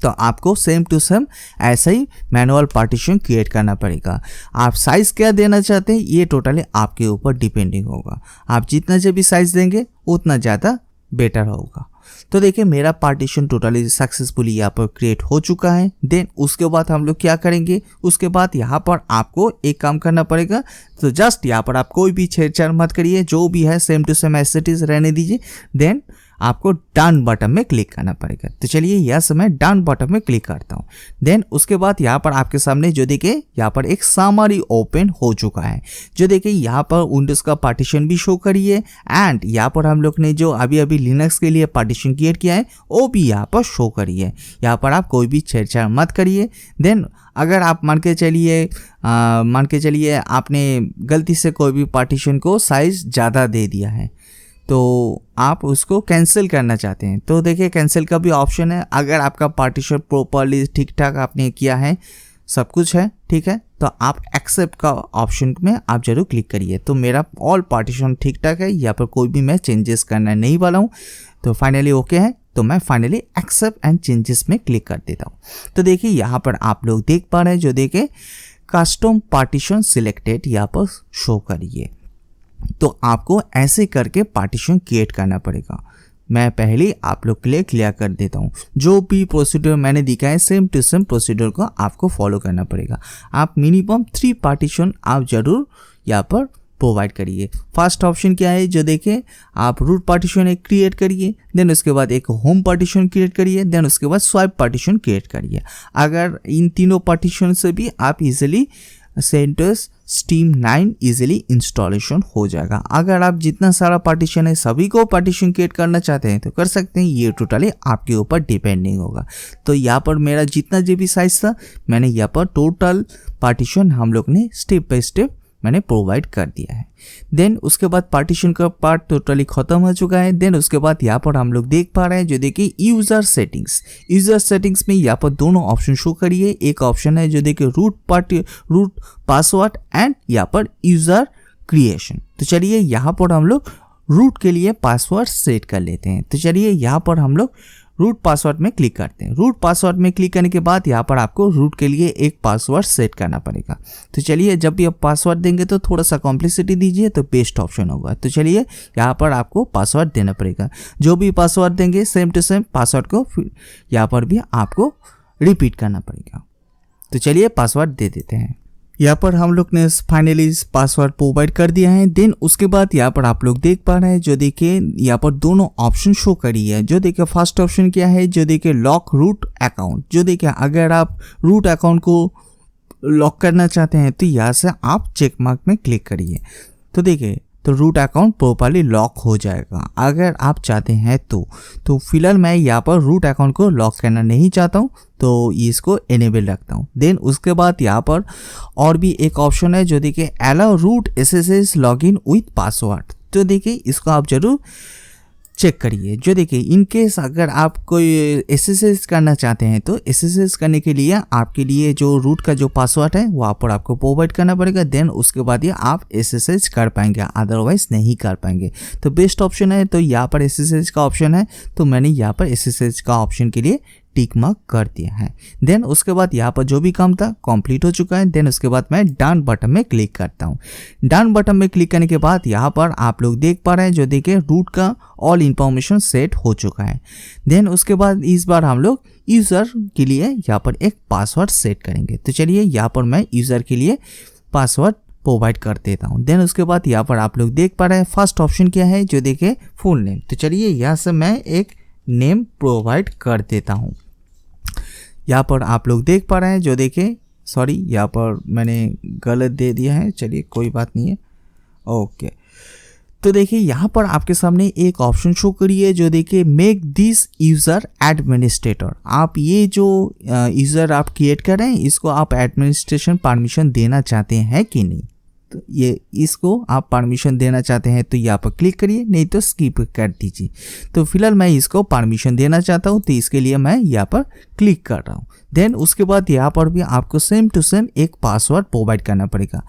तो आपको सेम टू सेम ऐसा ही मैनुअल पार्टीशन क्रिएट करना पड़ेगा। आप साइज़ क्या देना चाहते हैं ये टोटली आपके ऊपर डिपेंडिंग होगा। आप जितना भी साइज़ देंगे उतना ज़्यादा बेटर होगा। तो देखिए मेरा पार्टीशन टोटली सक्सेसफुली यहाँ पर क्रिएट हो चुका है। देन उसके बाद हम लोग क्या करेंगे, उसके बाद यहाँ पर आपको एक काम करना पड़ेगा। तो जस्ट यहाँ पर आप कोई भी छेड़छाड़ मत करिए, जो भी है same to same as it is रहने दीजिए। देन आपको डन बटन में क्लिक करना पड़ेगा। तो चलिए यहाँ से मैं डन बटन में क्लिक करता हूँ। देन उसके बाद यहाँ पर आपके सामने जो देखिए यहाँ पर एक समरी ओपन हो चुका है। जो देखिए यहाँ पर विंडोज़ का पार्टीशन भी शो करिए। एंड यहाँ पर हम लोग ने जो अभी अभी लिनक्स के लिए पार्टीशन क्रिएट किया है वो भी यहाँ पर शो करिए। यहाँ पर आप कोई भी छेड़छाड़ मत करिए। देन अगर आप मान के चलिए आपने गलती से कोई भी पार्टीशन को साइज़ ज़्यादा दे दिया है, तो आप उसको कैंसिल करना चाहते हैं, तो देखिए कैंसिल का भी ऑप्शन है। अगर आपका पार्टीशन प्रॉपरली ठीक ठाक आपने किया है, सब कुछ है ठीक है, तो आप एक्सेप्ट का ऑप्शन में आप जरूर क्लिक करिए। तो मेरा ऑल पार्टीशन ठीक ठाक है, यहाँ पर कोई भी मैं चेंजेस करना नहीं वाला हूँ। तो फाइनली ओके है, तो मैं फाइनली एक्सेप्ट एंड चेंजेस में क्लिक कर देता हूँ। तो देखिए यहाँ पर आप लोग देख पा रहे हैं, जो देखिए कस्टम पार्टीशन सिलेक्टेड यहाँ पर शो करिए। तो आपको ऐसे करके पार्टीशन क्रिएट करना पड़ेगा। मैं पहले आप लोग के लिए क्लियर कर देता हूँ। जो भी प्रोसीड्यूर मैंने दिखाया सेम टू सेम प्रोसीड्यूर को आपको फॉलो करना पड़ेगा। आप मिनिमम 3 पार्टीशन आप जरूर यहाँ पर प्रोवाइड करिए। फर्स्ट ऑप्शन क्या है, जो देखें आप रूट पार्टीशन एक क्रिएट करिए। देन उसके बाद एक होम पार्टीशन क्रिएट करिए। देन उसके बाद स्वाइप पार्टीशन क्रिएट करिए। अगर इन तीनों पार्टीशन से भी आप easily CentOS Steam 9 easily installation हो जाएगा। अगर आप जितना सारा पार्टीशन है सभी को पार्टीशन क्रिएट करना चाहते हैं तो कर सकते हैं, ये टोटली आपके ऊपर डिपेंडिंग होगा। तो यहाँ पर मेरा जितना GB साइज था मैंने यहाँ पर टोटल पार्टीशन हम लोग ने स्टेप बाय स्टेप मैंने प्रोवाइड कर दिया है। देन उसके बाद पार्टीशन का पार्ट टोटली खत्म हो चुका है। देन उसके बाद यहाँ पर हम लोग देख पा रहे हैं, जो देखिए यूजर सेटिंग्स में यहाँ पर दोनों ऑप्शन शो करिए। एक ऑप्शन है जो देखिए रूट पासवर्ड एंड यहाँ पर यूजर क्रिएशन। तो चलिए यहाँ पर हम लोग रूट के लिए पासवर्ड सेट कर लेते हैं। तो चलिए यहाँ पर हम लोग रूट पासवर्ड में क्लिक करते हैं। रूट पासवर्ड में क्लिक करने के बाद यहाँ पर आपको रूट के लिए एक पासवर्ड सेट करना पड़ेगा। तो चलिए जब भी आप पासवर्ड देंगे तो थोड़ा सा कॉम्प्लिसिटी दीजिए तो बेस्ट ऑप्शन होगा। तो चलिए यहाँ पर आपको पासवर्ड देना पड़ेगा। जो भी पासवर्ड देंगे सेम टू सेम पासवर्ड को यहाँ पर भी आपको रिपीट करना पड़ेगा। तो चलिए पासवर्ड दे देते हैं। यहाँ पर हम लोग ने फाइनली पासवर्ड प्रोवाइड कर दिया है। देन उसके बाद यहाँ पर आप लोग देख पा रहे हैं, जो देखिए यहाँ पर दोनों ऑप्शन शो करी है। जो देखिए फर्स्ट ऑप्शन क्या है, जो देखिए लॉक रूट अकाउंट। जो देखिए अगर आप रूट अकाउंट को लॉक करना चाहते हैं तो यहाँ से आप चेक मार्क में क्लिक करिए। तो देखिए तो रूट अकाउंट प्रॉपर्ली लॉक हो जाएगा अगर आप चाहते हैं तो फिलहाल मैं यहाँ पर रूट अकाउंट को लॉक करना नहीं चाहता हूँ, तो इसको इनेबल रखता हूँ। देन उसके बाद यहाँ पर और भी एक ऑप्शन है जो देखिए allow root SSH login with password. तो देखिए इसको आप जरूर चेक करिए। जो देखिए इन केस अगर आप कोई SSH करना चाहते हैं तो SSH करने के लिए आपके लिए जो रूट का जो पासवर्ड है वहाँ पर आपको प्रोवाइड करना पड़ेगा। देन उसके बाद ये आप SSH कर पाएंगे, अदरवाइज नहीं कर पाएंगे। तो बेस्ट ऑप्शन है तो यहाँ पर SSH का ऑप्शन है, तो मैंने यहाँ पर SSH का ऑप्शन के लिए टिक मार्क कर दिया है। देन उसके बाद यहाँ पर जो भी काम था कंप्लीट हो चुका है। देन उसके बाद मैं डन बटन में क्लिक करता हूँ। डन बटन में क्लिक करने के बाद यहाँ पर आप लोग देख पा रहे हैं, जो देखिए रूट का ऑल इंफॉर्मेशन सेट हो चुका है। देन उसके बाद इस बार हम लोग यूज़र के लिए यहाँ पर एक पासवर्ड सेट करेंगे। तो चलिए यहाँ पर मैं यूज़र के लिए पासवर्ड प्रोवाइड कर देता हूँ। देन उसके बाद यहाँ पर आप लोग देख पा रहे हैं फर्स्ट ऑप्शन क्या है, जो देखिए फुल नेम। तो चलिए यहाँ से मैं एक नेम प्रोवाइड कर देता हूँ। यहाँ पर आप लोग देख पा रहे हैं, जो देखिए सॉरी यहाँ पर मैंने गलत दे दिया है, चलिए कोई बात नहीं है। ओके तो देखिए यहाँ पर आपके सामने एक ऑप्शन शो करी है, जो देखिए मेक दिस यूज़र एडमिनिस्ट्रेटर। आप ये जो यूज़र आप क्रिएट कर रहे हैं इसको आप एडमिनिस्ट्रेशन परमिशन देना चाहते हैं कि नहीं। तो ये इसको आप परमिशन देना चाहते हैं तो यहाँ पर क्लिक करिए, नहीं तो स्किप कर दीजिए। तो फिलहाल मैं इसको परमिशन देना चाहता हूँ, तो इसके लिए मैं यहाँ पर क्लिक कर रहा हूँ। देन उसके बाद यहाँ पर भी आपको सेम टू सेम एक पासवर्ड प्रोवाइड करना पड़ेगा।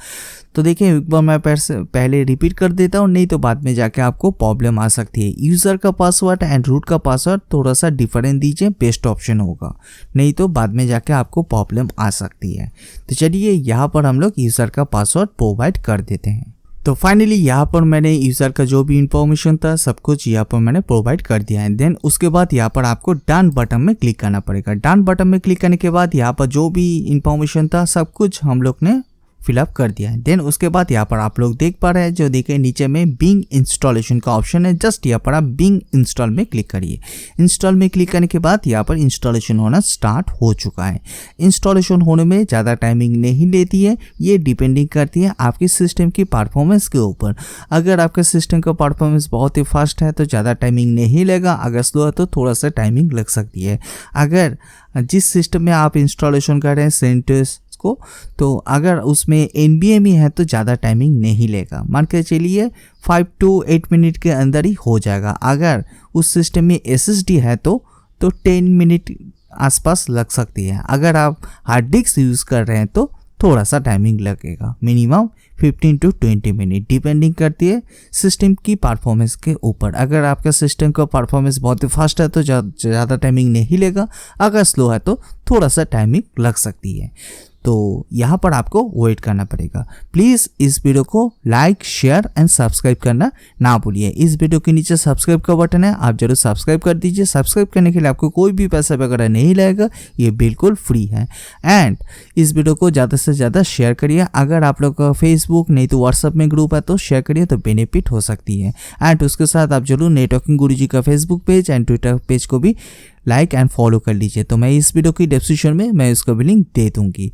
तो देखिए एक बार मैं पहले रिपीट कर देता हूँ, नहीं तो बाद में जाके आपको प्रॉब्लम आ सकती है। यूज़र का पासवर्ड एंड रूट का पासवर्ड थोड़ा सा डिफरेंट दीजिए, बेस्ट ऑप्शन होगा, नहीं तो बाद में जाके आपको प्रॉब्लम आ सकती है। तो चलिए यहाँ पर हम लोग यूज़र का पासवर्ड प्रोवाइड कर देते हैं। तो फाइनली यहाँ पर मैंने यूज़र का जो भी इंफॉर्मेशन था सब कुछ यहाँ पर मैंने प्रोवाइड कर दिया है। देन उसके बाद यहाँ पर आपको डन बटन में क्लिक करना पड़ेगा। डन बटन में क्लिक करने के बाद यहाँ पर जो भी इंफॉर्मेशन था सब कुछ हम लोग ने फिलअप कर दिया है। देन उसके बाद यहाँ पर आप लोग देख पा रहे हैं, जो देखिए नीचे में बिंग इंस्टॉलेशन का ऑप्शन है। जस्ट यहाँ पर आप बिंग इंस्टॉल में क्लिक करिए। इंस्टॉल में क्लिक करने के बाद यहाँ पर इंस्टॉलेशन होना स्टार्ट हो चुका है। इंस्टॉलेशन होने में ज़्यादा टाइमिंग नहीं लेती है, ये डिपेंडिंग करती है आपके सिस्टम की परफॉर्मेंस के ऊपर। अगर आपके सिस्टम का परफॉर्मेंस बहुत ही फास्ट है तो ज़्यादा टाइमिंग नहीं लेगा, अगर स्लो है तो थोड़ा सा टाइमिंग लग सकती है। अगर जिस सिस्टम में आप इंस्टॉलेशन कर रहे हैं CentOS को, तो अगर उसमें NVMe है तो ज़्यादा टाइमिंग नहीं लेगा, मान के चलिए 5 to 8 मिनट के अंदर ही हो जाएगा। अगर उस सिस्टम में SSD है तो 10 मिनट आसपास लग सकती है। अगर आप हार्ड डिस्क यूज़ कर रहे हैं तो थोड़ा सा टाइमिंग लगेगा, मिनिमम 15 to 20 मिनट, डिपेंडिंग करती है सिस्टम की परफॉर्मेंस के ऊपर। अगर आपका सिस्टम का परफॉर्मेंस बहुत ही फास्ट है तो ज़्यादा टाइमिंग नहीं लेगा, अगर स्लो है तो थोड़ा सा टाइमिंग लग सकती है। तो यहाँ पर आपको वेट करना पड़ेगा। प्लीज़ इस वीडियो को लाइक, शेयर एंड सब्सक्राइब करना ना भूलिए। इस वीडियो के नीचे सब्सक्राइब का बटन है, आप जरूर सब्सक्राइब कर दीजिए। सब्सक्राइब करने के लिए आपको कोई भी पैसा वगैरह नहीं लगेगा, ये बिल्कुल फ्री है। एंड इस वीडियो को ज़्यादा से ज़्यादा शेयर करिए। अगर आप लोग का फेसबुक नहीं तो व्हाट्सअप में ग्रुप है तो शेयर करिए, तो बेनिफिट हो सकती है। एंड उसके साथ आप जरूर नेटवर्किंग गुरुजी का Facebook page and Twitter page को भी लाइक एंड फॉलो कर लीजिए। तो मैं इस वीडियो की डिस्क्रिप्शन में मैं इसका भी लिंक दे दूंगी।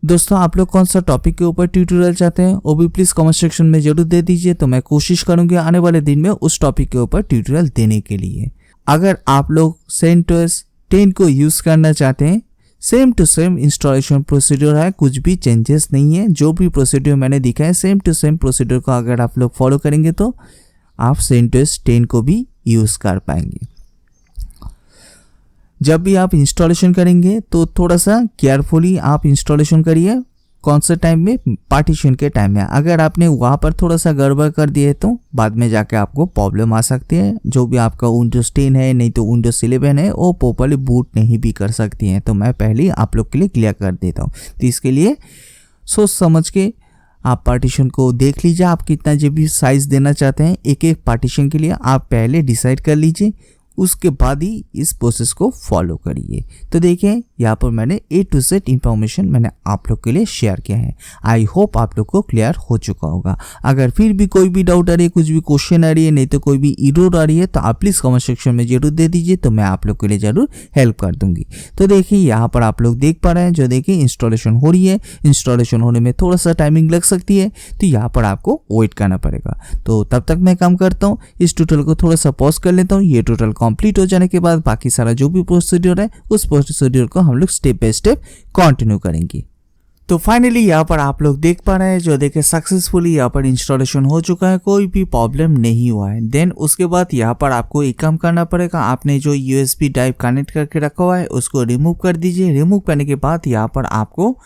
दोस्तों आप लोग कौन सा टॉपिक के ऊपर ट्यूटोरियल चाहते हैं वो भी प्लीज़ कमेंट सेक्शन में जरूर दे दीजिए, तो मैं कोशिश करूंगी आने वाले दिन में उस टॉपिक के ऊपर ट्यूटोरियल देने के लिए। अगर आप लोग CentOS 10 को यूज़ करना चाहते हैं, same to same installation procedure है, कुछ भी चेंजेस नहीं है। जो भी प्रोसीड्यूर मैंने दिखा है सेम टू सेम प्रोसीड्यूर को अगर आप लोग फॉलो करेंगे तो आप CentOS 10 को भी यूज़ कर पाएंगे। जब भी आप इंस्टॉलेशन करेंगे तो थोड़ा सा केयरफुली आप इंस्टॉलेशन करिए। कौन से टाइम में? पार्टीशन के टाइम में। अगर आपने वहाँ पर थोड़ा सा गड़बड़ कर दिए तो बाद में जाके आपको प्रॉब्लम आ सकती है। जो भी आपका विंडोज 10 है नहीं तो विंडोज 11 है वो प्रॉपरली बूट नहीं भी कर सकती हैं। तो मैं पहले ही आप लोग के लिए क्लियर कर देता हूँ। तो इसके लिए सोच समझ के आप पार्टीशन को देख लीजिए, आप कितना GB साइज़ देना चाहते हैं एक एक पार्टीशन के लिए आप पहले डिसाइड कर लीजिए, उसके बाद ही इस प्रोसेस को फॉलो करिए। तो देखिए यहाँ पर मैंने A to Z इंफॉर्मेशन मैंने आप लोग के लिए शेयर किया है। आई होप आप लोग को क्लियर हो चुका होगा। अगर फिर भी कोई भी डाउट आ रही है, कुछ भी क्वेश्चन आ रही है, नहीं तो कोई भी एरर आ रही है तो आप प्लीज़ कमेंट सेक्शन में जरूर दे दीजिए, तो मैं आप लोग के लिए ज़रूर हेल्प कर दूंगी। तो देखिए यहाँ पर आप लोग देख पा रहे हैं, जो देखिए इंस्टॉलेशन हो रही है। इंस्टॉलेशन होने में थोड़ा सा टाइमिंग लग सकती है, तो यहाँ पर आपको वेट करना पड़ेगा। तो तब तक मैं काम करता हूँ, इस ट्यूटोरियल को थोड़ा सा पॉज कर लेता हूँ। ये ट्यूटोरियल कंप्लीट हो जाने के बाद बाकी सारा जो भी प्रोसीड्यूर है उस प्रोसीड्यूर को हम लोग स्टेप बाय स्टेप कंटिन्यू करेंगे। तो फाइनली यहाँ पर आप लोग देख पा रहे हैं, जो देखे सक्सेसफुली यहाँ पर इंस्टॉलेशन हो चुका है, कोई भी प्रॉब्लम नहीं हुआ है। देन उसके बाद यहाँ पर आपको एक काम करना पड़ेगा, आपने जो USB ड्राइव कनेक्ट करके रखा हुआ है उसको रिमूव कर दीजिए। रिमूव करने के बाद यहाँ पर आपको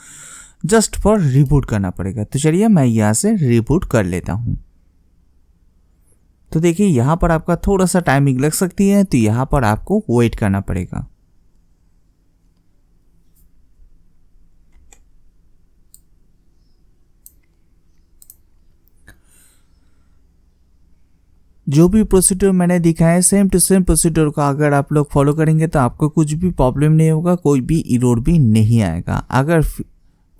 जस्ट फॉर रिबूट करना पड़ेगा। तो चलिए मैं यहाँ से रिबूट कर लेता हूँ। तो देखिए यहाँ पर आपका थोड़ा सा टाइमिंग लग सकती है, तो यहाँ पर आपको वेट करना पड़ेगा। जो भी प्रोसीड्यूर मैंने दिखाया है सेम टू सेम प्रोसीड्यूर को अगर आप लोग फॉलो करेंगे तो आपको कुछ भी प्रॉब्लम नहीं होगा, कोई भी एरर भी नहीं आएगा। अगर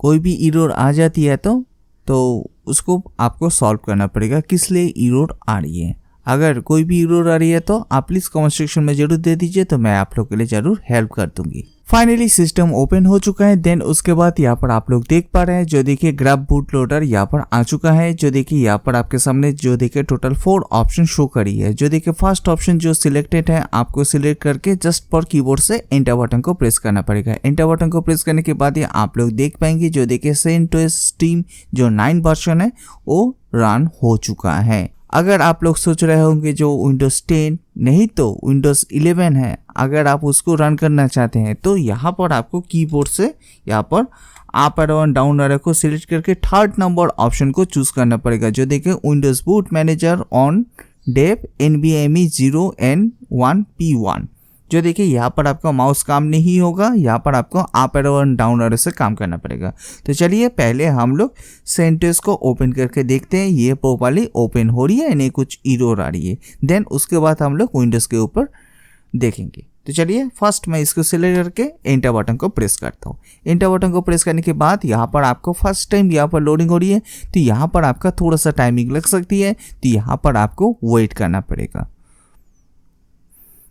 कोई भी एरर आ जाती है तो उसको आपको सॉल्व करना पड़ेगा, किस लिए एरर आ रही है। अगर कोई भी एरर आ रही है तो आप प्लीज़ कमेंट सेक्शन में जरूर दे दीजिए, तो मैं आप लोग के लिए जरूर हेल्प कर दूंगी। फाइनली सिस्टम ओपन हो चुका है। देन उसके बाद यहाँ पर आप लोग देख पा रहे हैं, जो देखिए ग्रैब बूट लोडर यहाँ पर आ चुका है। जो देखिए यहाँ पर आपके सामने जो देखिए टोटल 4 ऑप्शन शो करी है। जो देखिए फर्स्ट ऑप्शन जो सिलेक्टेड है, आपको सिलेक्ट करके जस्ट फॉर कीबोर्ड से एंटर बटन को प्रेस करना पड़ेगा। एंटर बटन को प्रेस करने के बाद ये आप लोग देख पाएंगे, जो देखिए CentOS Steam जो 9 वर्जन है वो रन हो चुका है। अगर आप लोग सोच रहे होंगे जो विंडोज 10 नहीं तो विंडोज 11 है, अगर आप उसको रन करना चाहते हैं तो यहाँ पर आपको कीबोर्ड से यहाँ पर अप एरो और डाउन एरो को सिलेक्ट करके 3rd नंबर ऑप्शन को चूज करना पड़ेगा। जो देखिए Windows boot manager on dev NVMe 0N1P1। जो देखिए यहाँ पर आपका माउस काम नहीं होगा, यहाँ पर आपको अप एरो और डाउन एरो से काम करना पड़ेगा। तो चलिए पहले हम लोग CentOS को ओपन करके देखते हैं, ये प्रॉपर्ली ओपन हो रही है नहीं कुछ एरर आ रही है। देन उसके बाद हम लोग विंडोज़ के ऊपर देखेंगे। तो चलिए फर्स्ट मैं इसको सिलेक्ट करके एंटर बटन को प्रेस करता हूँ। एंटर बटन को प्रेस करने के बाद यहाँ पर आपको फर्स्ट टाइम यहाँ पर लोडिंग हो रही है, तो यहाँ पर आपका थोड़ा सा टाइमिंग लग सकती है, तो यहाँ पर आपको वेट करना पड़ेगा।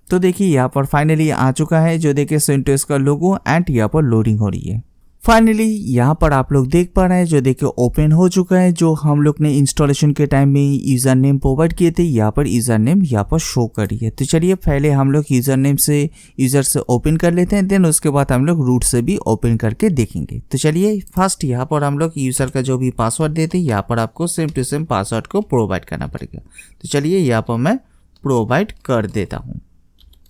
तो देखिए यहाँ पर फाइनली आ चुका है, जो देखिए CentOS का लोगो एंड यहाँ पर लोडिंग हो रही है। फाइनली यहाँ पर आप लोग देख पा रहे हैं, जो देखिए ओपन हो चुका है। जो हम लोग ने इंस्टॉलेशन के टाइम में यूज़र नेम प्रोवाइड किए थे, यहाँ पर यूज़र नेम यहाँ पर शो करी है। तो चलिए पहले हम लोग यूज़र नेम से यूज़र से ओपन कर लेते हैं, देन उसके बाद हम लोग रूट से भी ओपन करके देखेंगे। तो चलिए फर्स्ट यहाँ पर हम लोग यूज़र का जो भी पासवर्ड देते हैं, यहाँ पर आपको सेम टू सेम पासवर्ड को प्रोवाइड करना पड़ेगा। तो चलिए यहाँ पर मैं प्रोवाइड कर देता हूँ।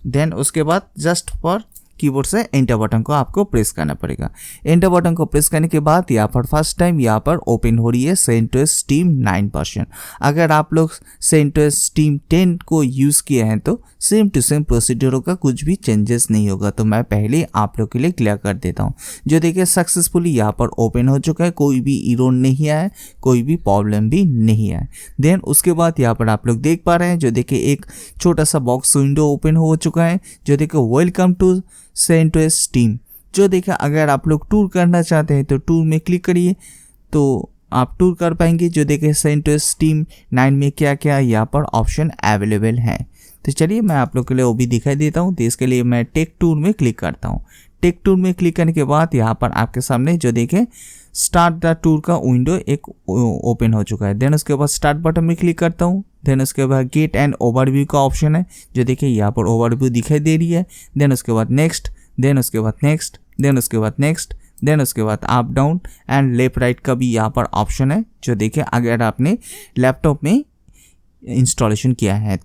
देन उसके बाद जस्ट फॉर कीबोर्ड से एंटर बटन को आपको प्रेस करना पड़ेगा। एंटर बटन को प्रेस करने के बाद यहाँ पर फर्स्ट टाइम यहाँ पर ओपन हो रही है CentOS Steam 9 वर्जन। अगर आप लोग CentOS Steam 10 को यूज़ किए हैं तो सेम टू सेम प्रोसीड्यूरों का कुछ भी चेंजेस नहीं होगा। तो मैं पहले आप लोग के लिए क्लियर कर देता हूँ। जो देखिए सक्सेसफुली यहाँ पर ओपन हो चुका है, कोई भी एरर नहीं आया, कोई भी प्रॉब्लम भी नहीं आया। देन उसके बाद यहाँ पर आप लोग देख पा रहे हैं, जो देखिए एक छोटा सा बॉक्स विंडो ओपन हो चुका है। जो देखिए वेलकम टू CentOS Steam। जो देखिए अगर आप लोग टूर करना चाहते हैं तो टूर में क्लिक करिए तो आप टूर कर पाएंगे। जो देखिए CentOS Steam 9 में क्या क्या यहाँ पर ऑप्शन अवेलेबल हैं। तो चलिए मैं आप लोग के लिए वो भी दिखाई देता हूँ। तो इसके लिए मैं टेक टूर में क्लिक करता हूँ। टेक टूर में क्लिक करने के बाद यहाँ पर आपके सामने जो देखें स्टार्ट द टूर का विंडो एक ओपन हो चुका है। देन उसके बाद स्टार्ट बटन में क्लिक करता हूँ। देन उसके बाद गेट एंड ओवरव्यू का ऑप्शन है, जो देखिए यहाँ पर ओवरव्यू दिखाई दे रही है। देन उसके बाद नेक्स्ट, देन उसके बाद नेक्स्ट, देन उसके बाद नेक्स्ट, देन उसके बाद up down and left right का भी यहाँ पर ऑप्शन है, जो देखिए अगर आपने लैपटॉप में इंस्टॉलेशन किया है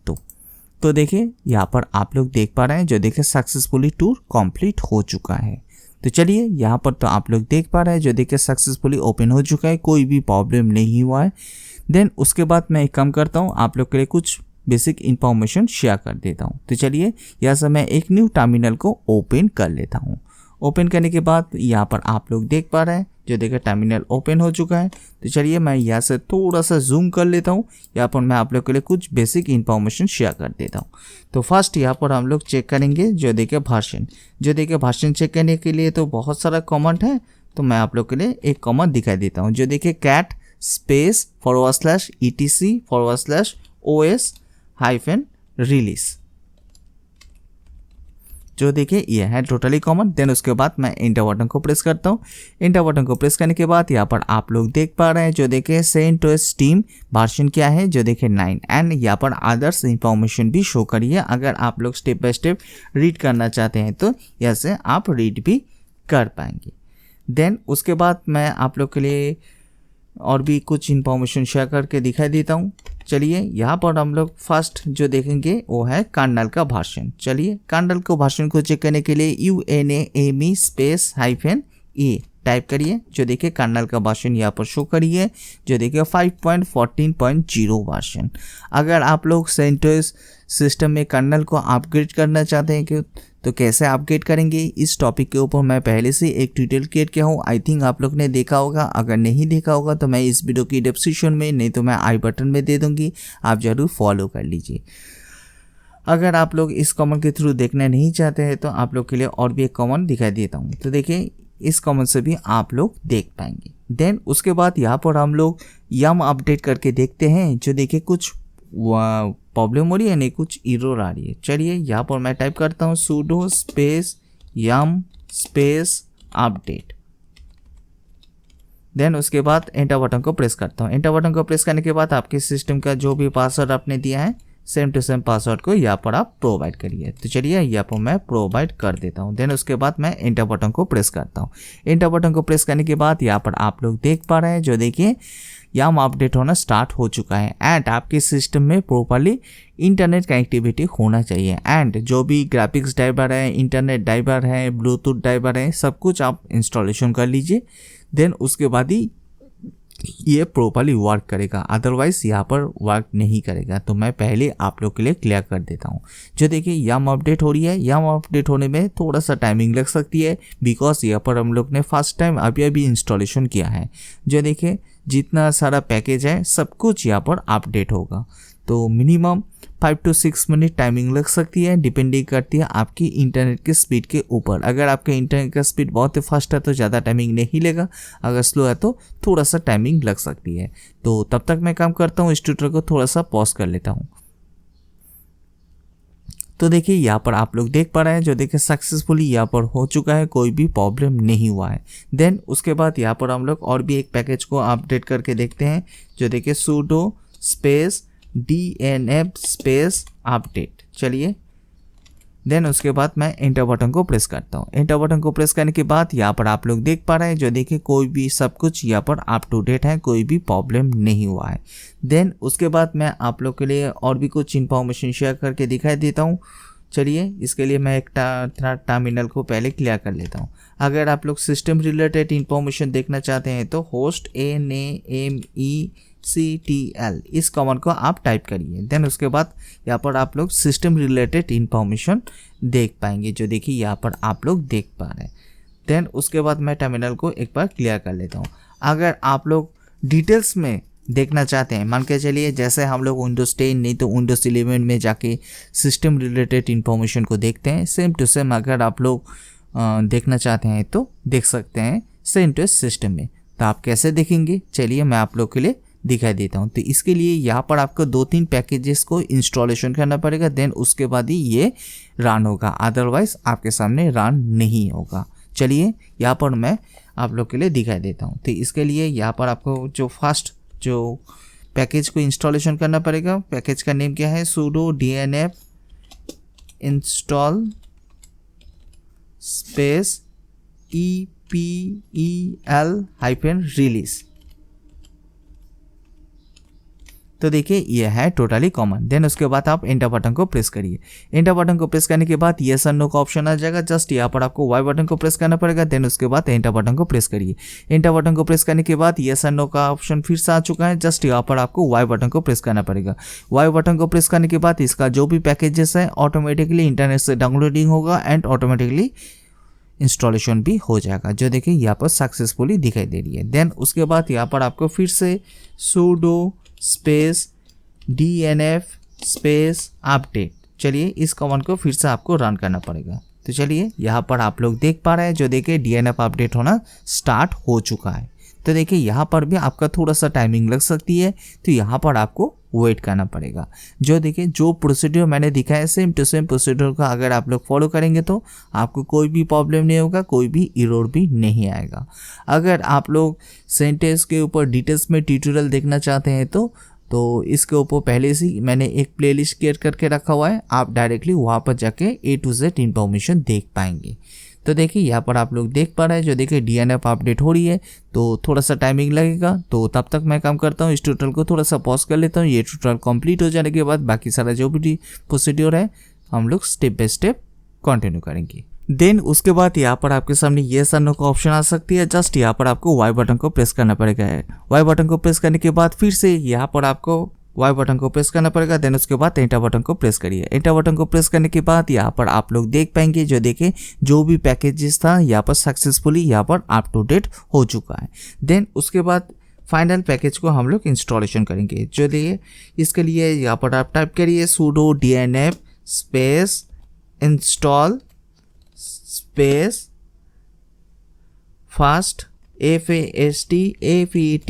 तो देखिए यहाँ पर आप लोग देख पा रहे हैं, जो देखिए सक्सेसफुली टूर कंप्लीट हो चुका है। तो चलिए यहाँ पर तो आप लोग देख पा रहे हैं, जो देखिए सक्सेसफुली ओपन हो चुका है, कोई भी प्रॉब्लम नहीं हुआ है। देन उसके बाद मैं एक काम करता हूँ, आप लोग के लिए कुछ बेसिक इंफॉर्मेशन शेयर कर देता हूँ। तो चलिए यहाँ से मैं एक न्यू टर्मिनल को ओपन कर लेता हूँ। ओपन करने के बाद यहाँ पर आप लोग देख पा रहे हैं, जो देखिए टर्मिनल ओपन हो चुका है। तो चलिए मैं यहाँ से थोड़ा सा जूम कर लेता हूँ। यहाँ पर मैं आप लोग के लिए कुछ बेसिक इंफॉर्मेशन शेयर कर देता हूँ। तो फर्स्ट यहाँ पर हम लोग चेक करेंगे, जो देखिए भाषण। जो देखिए भाषण चेक करने के लिए तो बहुत सारा कमेंट है, तो मैं आप लोग के लिए एक कमेंट दिखाई देता हूँ, जो देखिए कैट स्पेस /etc/os-release, जो देखिए ये है टोटली कॉमन। देन उसके बाद मैं इंटर बटन को प्रेस करता हूँ। इंटर बटन को प्रेस करने के बाद यहाँ पर आप लोग देख पा रहे हैं, जो देखिए CentOS टीम वर्जन क्या है, जो देखिए 9 एंड यहाँ पर अदर्स इंफॉर्मेशन भी शो करिए। अगर आप लोग स्टेप बाय स्टेप रीड करना चाहते हैं तो यहाँ से आप रीड भी कर पाएंगे। देन उसके बाद मैं आप लोग के लिए और भी कुछ इंफॉर्मेशन शेयर करके दिखाई देता हूँ। चलिए यहाँ पर हम लोग फर्स्ट जो देखेंगे वो है कर्नल का वर्जन। चलिए कर्नल को वर्जन को चेक करने के लिए UNAME -E टाइप करिए, जो देखिए कर्नल का वर्जन यहाँ पर शो करिए, जो देखिए 5.14.0 वर्जन। अगर आप लोग CentOS सिस्टम में कर्नल को अपग्रेड करना चाहते हैं तो कैसे अपग्रेड करेंगे, इस टॉपिक के ऊपर मैं पहले से एक ट्यूटोरियल क्रिएट किया हूँ। आई थिंक आप लोग ने देखा होगा। अगर नहीं देखा होगा तो मैं इस वीडियो की डिस्क्रिप्शन में, नहीं तो मैं आई बटन में दे दूँगी, आप ज़रूर फॉलो कर लीजिए। अगर आप लोग इस कमेंट के थ्रू देखना नहीं चाहते हैं तो आप लोग के लिए और भी एक कमेंट दिखाई देता हूँ। तो देखिए इस कमेंट से भी आप लोग देख पाएंगे। देन उसके बाद यहाँ पर हम लोग यम अपडेट करके देखते हैं, जो देखिए कुछ प्रॉब्लम हो रही है, नहीं कुछ एरर आ रही है। चलिए यहाँ पर मैं टाइप करता हूँ sudo space yum space update. Then उसके बाद एंटर बटन को प्रेस करता हूँ। एंटर बटन को प्रेस करने के बाद आपके सिस्टम का जो भी पासवर्ड आपने दिया है, सेम टू सेम पासवर्ड को यहाँ पर आप प्रोवाइड करिए। तो चलिए यहाँ पर मैं प्रोवाइड कर देता हूँ। देन उसके बाद मैं एंटर बटन को प्रेस करता हूँ। एंटर बटन को प्रेस करने के बाद यहाँ पर आप लोग देख पा रहे हैं, जो देखिए यम अपडेट होना स्टार्ट हो चुका है एंड आपके सिस्टम में प्रॉपर्ली इंटरनेट कनेक्टिविटी होना चाहिए एंड जो भी ग्राफिक्स ड्राइवर है, इंटरनेट ड्राइवर है, ब्लूटूथ ड्राइवर है, सब कुछ आप इंस्टॉलेशन कर लीजिए। देन उसके बाद ही ये प्रॉपर्ली वर्क करेगा, अदरवाइज यहाँ पर वर्क नहीं करेगा। तो मैं पहले आप लोग के लिए क्लियर कर देता हूँ। जो देखिए यम अपडेट हो रही है, यम अपडेट होने में थोड़ा सा टाइमिंग लग सकती है, बिकॉज यहाँ पर हम लोग ने फर्स्ट टाइम अभी इंस्टॉलेशन किया है। जो देखिए जितना सारा पैकेज है सब कुछ यहाँ पर अपडेट होगा, तो मिनिमम 5 to 6 मिनट टाइमिंग लग सकती है, डिपेंडिंग करती है आपकी इंटरनेट के स्पीड के ऊपर। अगर आपके इंटरनेट का स्पीड बहुत ही फास्ट है तो ज़्यादा टाइमिंग नहीं लेगा, अगर स्लो है तो थोड़ा सा टाइमिंग लग सकती है। तो तब तक मैं काम करता हूँ, इस ट्यूटोरियल को थोड़ा सा पॉज कर लेता हूँ। तो देखिए यहाँ पर आप लोग देख पा रहे हैं, जो देखिए सक्सेसफुली यहाँ पर हो चुका है, कोई भी प्रॉब्लम नहीं हुआ है। देन उसके बाद यहाँ पर हम लोग और भी एक पैकेज को अपडेट करके देखते हैं, जो देखिए sudo space dnf space update. चलिए देन उसके बाद मैं एंटर बटन को प्रेस करता हूँ। एंटर बटन को प्रेस करने के बाद यहाँ पर आप लोग देख पा रहे हैं, जो देखिए कोई भी सब कुछ यहाँ पर अप टू डेट है, कोई भी प्रॉब्लम नहीं हुआ है। देन उसके बाद मैं आप लोग के लिए और भी कुछ इन्फॉर्मेशन शेयर करके दिखाई देता हूँ। चलिए इसके लिए मैं एक टर्मिनल को पहले क्लियर कर लेता हूँ। अगर आप लोग सिस्टम रिलेटेड इन्फॉर्मेशन देखना चाहते हैं तो होस्ट NAMECTL इस कमांड को आप टाइप करिए। देन उसके बाद यहाँ पर आप लोग सिस्टम रिलेटेड इन्फॉर्मेशन देख पाएंगे, जो देखिए यहाँ पर आप लोग देख पा रहे हैं। देन उसके बाद मैं टर्मिनल को एक बार क्लियर कर लेता हूँ। अगर आप लोग डिटेल्स में देखना चाहते हैं, मान के चलिए जैसे हम लोग विंडोज़ 10 नहीं तो विंडोज़ 11 में जाके सिस्टम रिलेटेड इन्फॉर्मेशन को देखते हैं, सेम टू सेम अगर आप लोग देखना चाहते हैं तो देख सकते हैं CentOS सिस्टम में। तो आप कैसे देखेंगे, चलिए मैं आप लोग के लिए दिखाई देता हूँ। तो इसके लिए यहाँ पर आपको 2-3 पैकेजेस को इंस्टॉलेशन करना पड़ेगा, देन उसके बाद ही ये रन होगा, अदरवाइज आपके सामने रन नहीं होगा। चलिए यहाँ पर मैं आप लोग के लिए दिखाई देता हूँ। तो इसके लिए यहाँ पर आपको जो फर्स्ट जो पैकेज को इंस्टॉलेशन करना पड़ेगा, पैकेज का नेम क्या है, sudo dnf install space EPEL-release। तो देखिए ये है टोटली कॉमन। देन उसके बाद आप एंटर बटन को प्रेस करिए। एंटर बटन को प्रेस करने के बाद यस और नो का ऑप्शन आ जाएगा। जस्ट यहाँ पर आपको वाई बटन को प्रेस करना पड़ेगा। देन उसके बाद एंटर बटन को प्रेस करिए। एंटर बटन को प्रेस करने के बाद यस और नो का ऑप्शन फिर से आ चुका है। जस्ट यहाँ पर आपको वाई बटन को प्रेस करना पड़ेगा। वाई बटन को प्रेस करने के बाद इसका जो भी पैकेजेस है ऑटोमेटिकली इंटरनेट से डाउनलोडिंग होगा एंड ऑटोमेटिकली इंस्टॉलेशन भी हो जाएगा, जो देखिए यहाँ पर सक्सेसफुली दिखाई दे रही है। देन उसके बाद यहाँ पर आपको फिर से sudo space dnf space update, चलिए इस कमांड को फिर से आपको रन करना पड़ेगा। तो चलिए यहाँ पर आप लोग देख पा रहे हैं, जो देखिए dnf अपडेट होना स्टार्ट हो चुका है। तो देखिए यहाँ पर भी आपका थोड़ा सा टाइमिंग लग सकती है, तो यहाँ पर आपको वेट करना पड़ेगा। जो देखिए जो प्रोसीड्यूर मैंने दिखाया सेम टू सेम प्रोसीड्यूर का अगर आप लोग फॉलो करेंगे तो आपको कोई भी प्रॉब्लम नहीं होगा, कोई भी एरर भी नहीं आएगा। अगर आप लोग सेंटेंस के ऊपर डिटेल्स में ट्यूटोरियल देखना चाहते हैं तो इसके ऊपर पहले से मैंने एक प्लेलिस्ट क्रिएट करके रखा हुआ है, आप डायरेक्टली वहाँ पर जाके A to Z इंफॉर्मेशन देख पाएंगे। तो देखिए यहाँ पर आप लोग देख पा रहे हैं, जो देखिए DNF अपडेट हो रही है, तो थोड़ा सा टाइमिंग लगेगा। तो तब तक मैं काम करता हूँ, इस ट्यूटोरियल को थोड़ा सा पॉज कर लेता हूँ। ये ट्यूटोरियल कंप्लीट हो जाने के बाद बाकी सारा जो भी प्रोसीड्योर है हम लोग स्टेप बाय स्टेप कंटिन्यू करेंगे। देन उसके बाद यहाँ पर आपके सामने येस और नो का ऑप्शन आ सकती है। जस्ट यहाँ पर आपको वाई बटन को प्रेस करना पड़ेगा। वाई बटन को प्रेस करने के बाद फिर से यहाँ पर आपको वाई बटन को प्रेस करना पड़ेगा। देन उसके बाद एंटर बटन को प्रेस करिए। एंटर बटन को प्रेस करने के बाद यहाँ पर आप लोग देख पाएंगे, जो देखे जो भी पैकेजेस था यहाँ पर सक्सेसफुली यहाँ पर अप टू डेट हो चुका है। देन उसके बाद फाइनल पैकेज को हम लोग इंस्टॉलेशन करेंगे। जो देखिए इसके लिए यहाँ पर आप टाइप करिए sudo dnf space install space fast FASTAPETCH,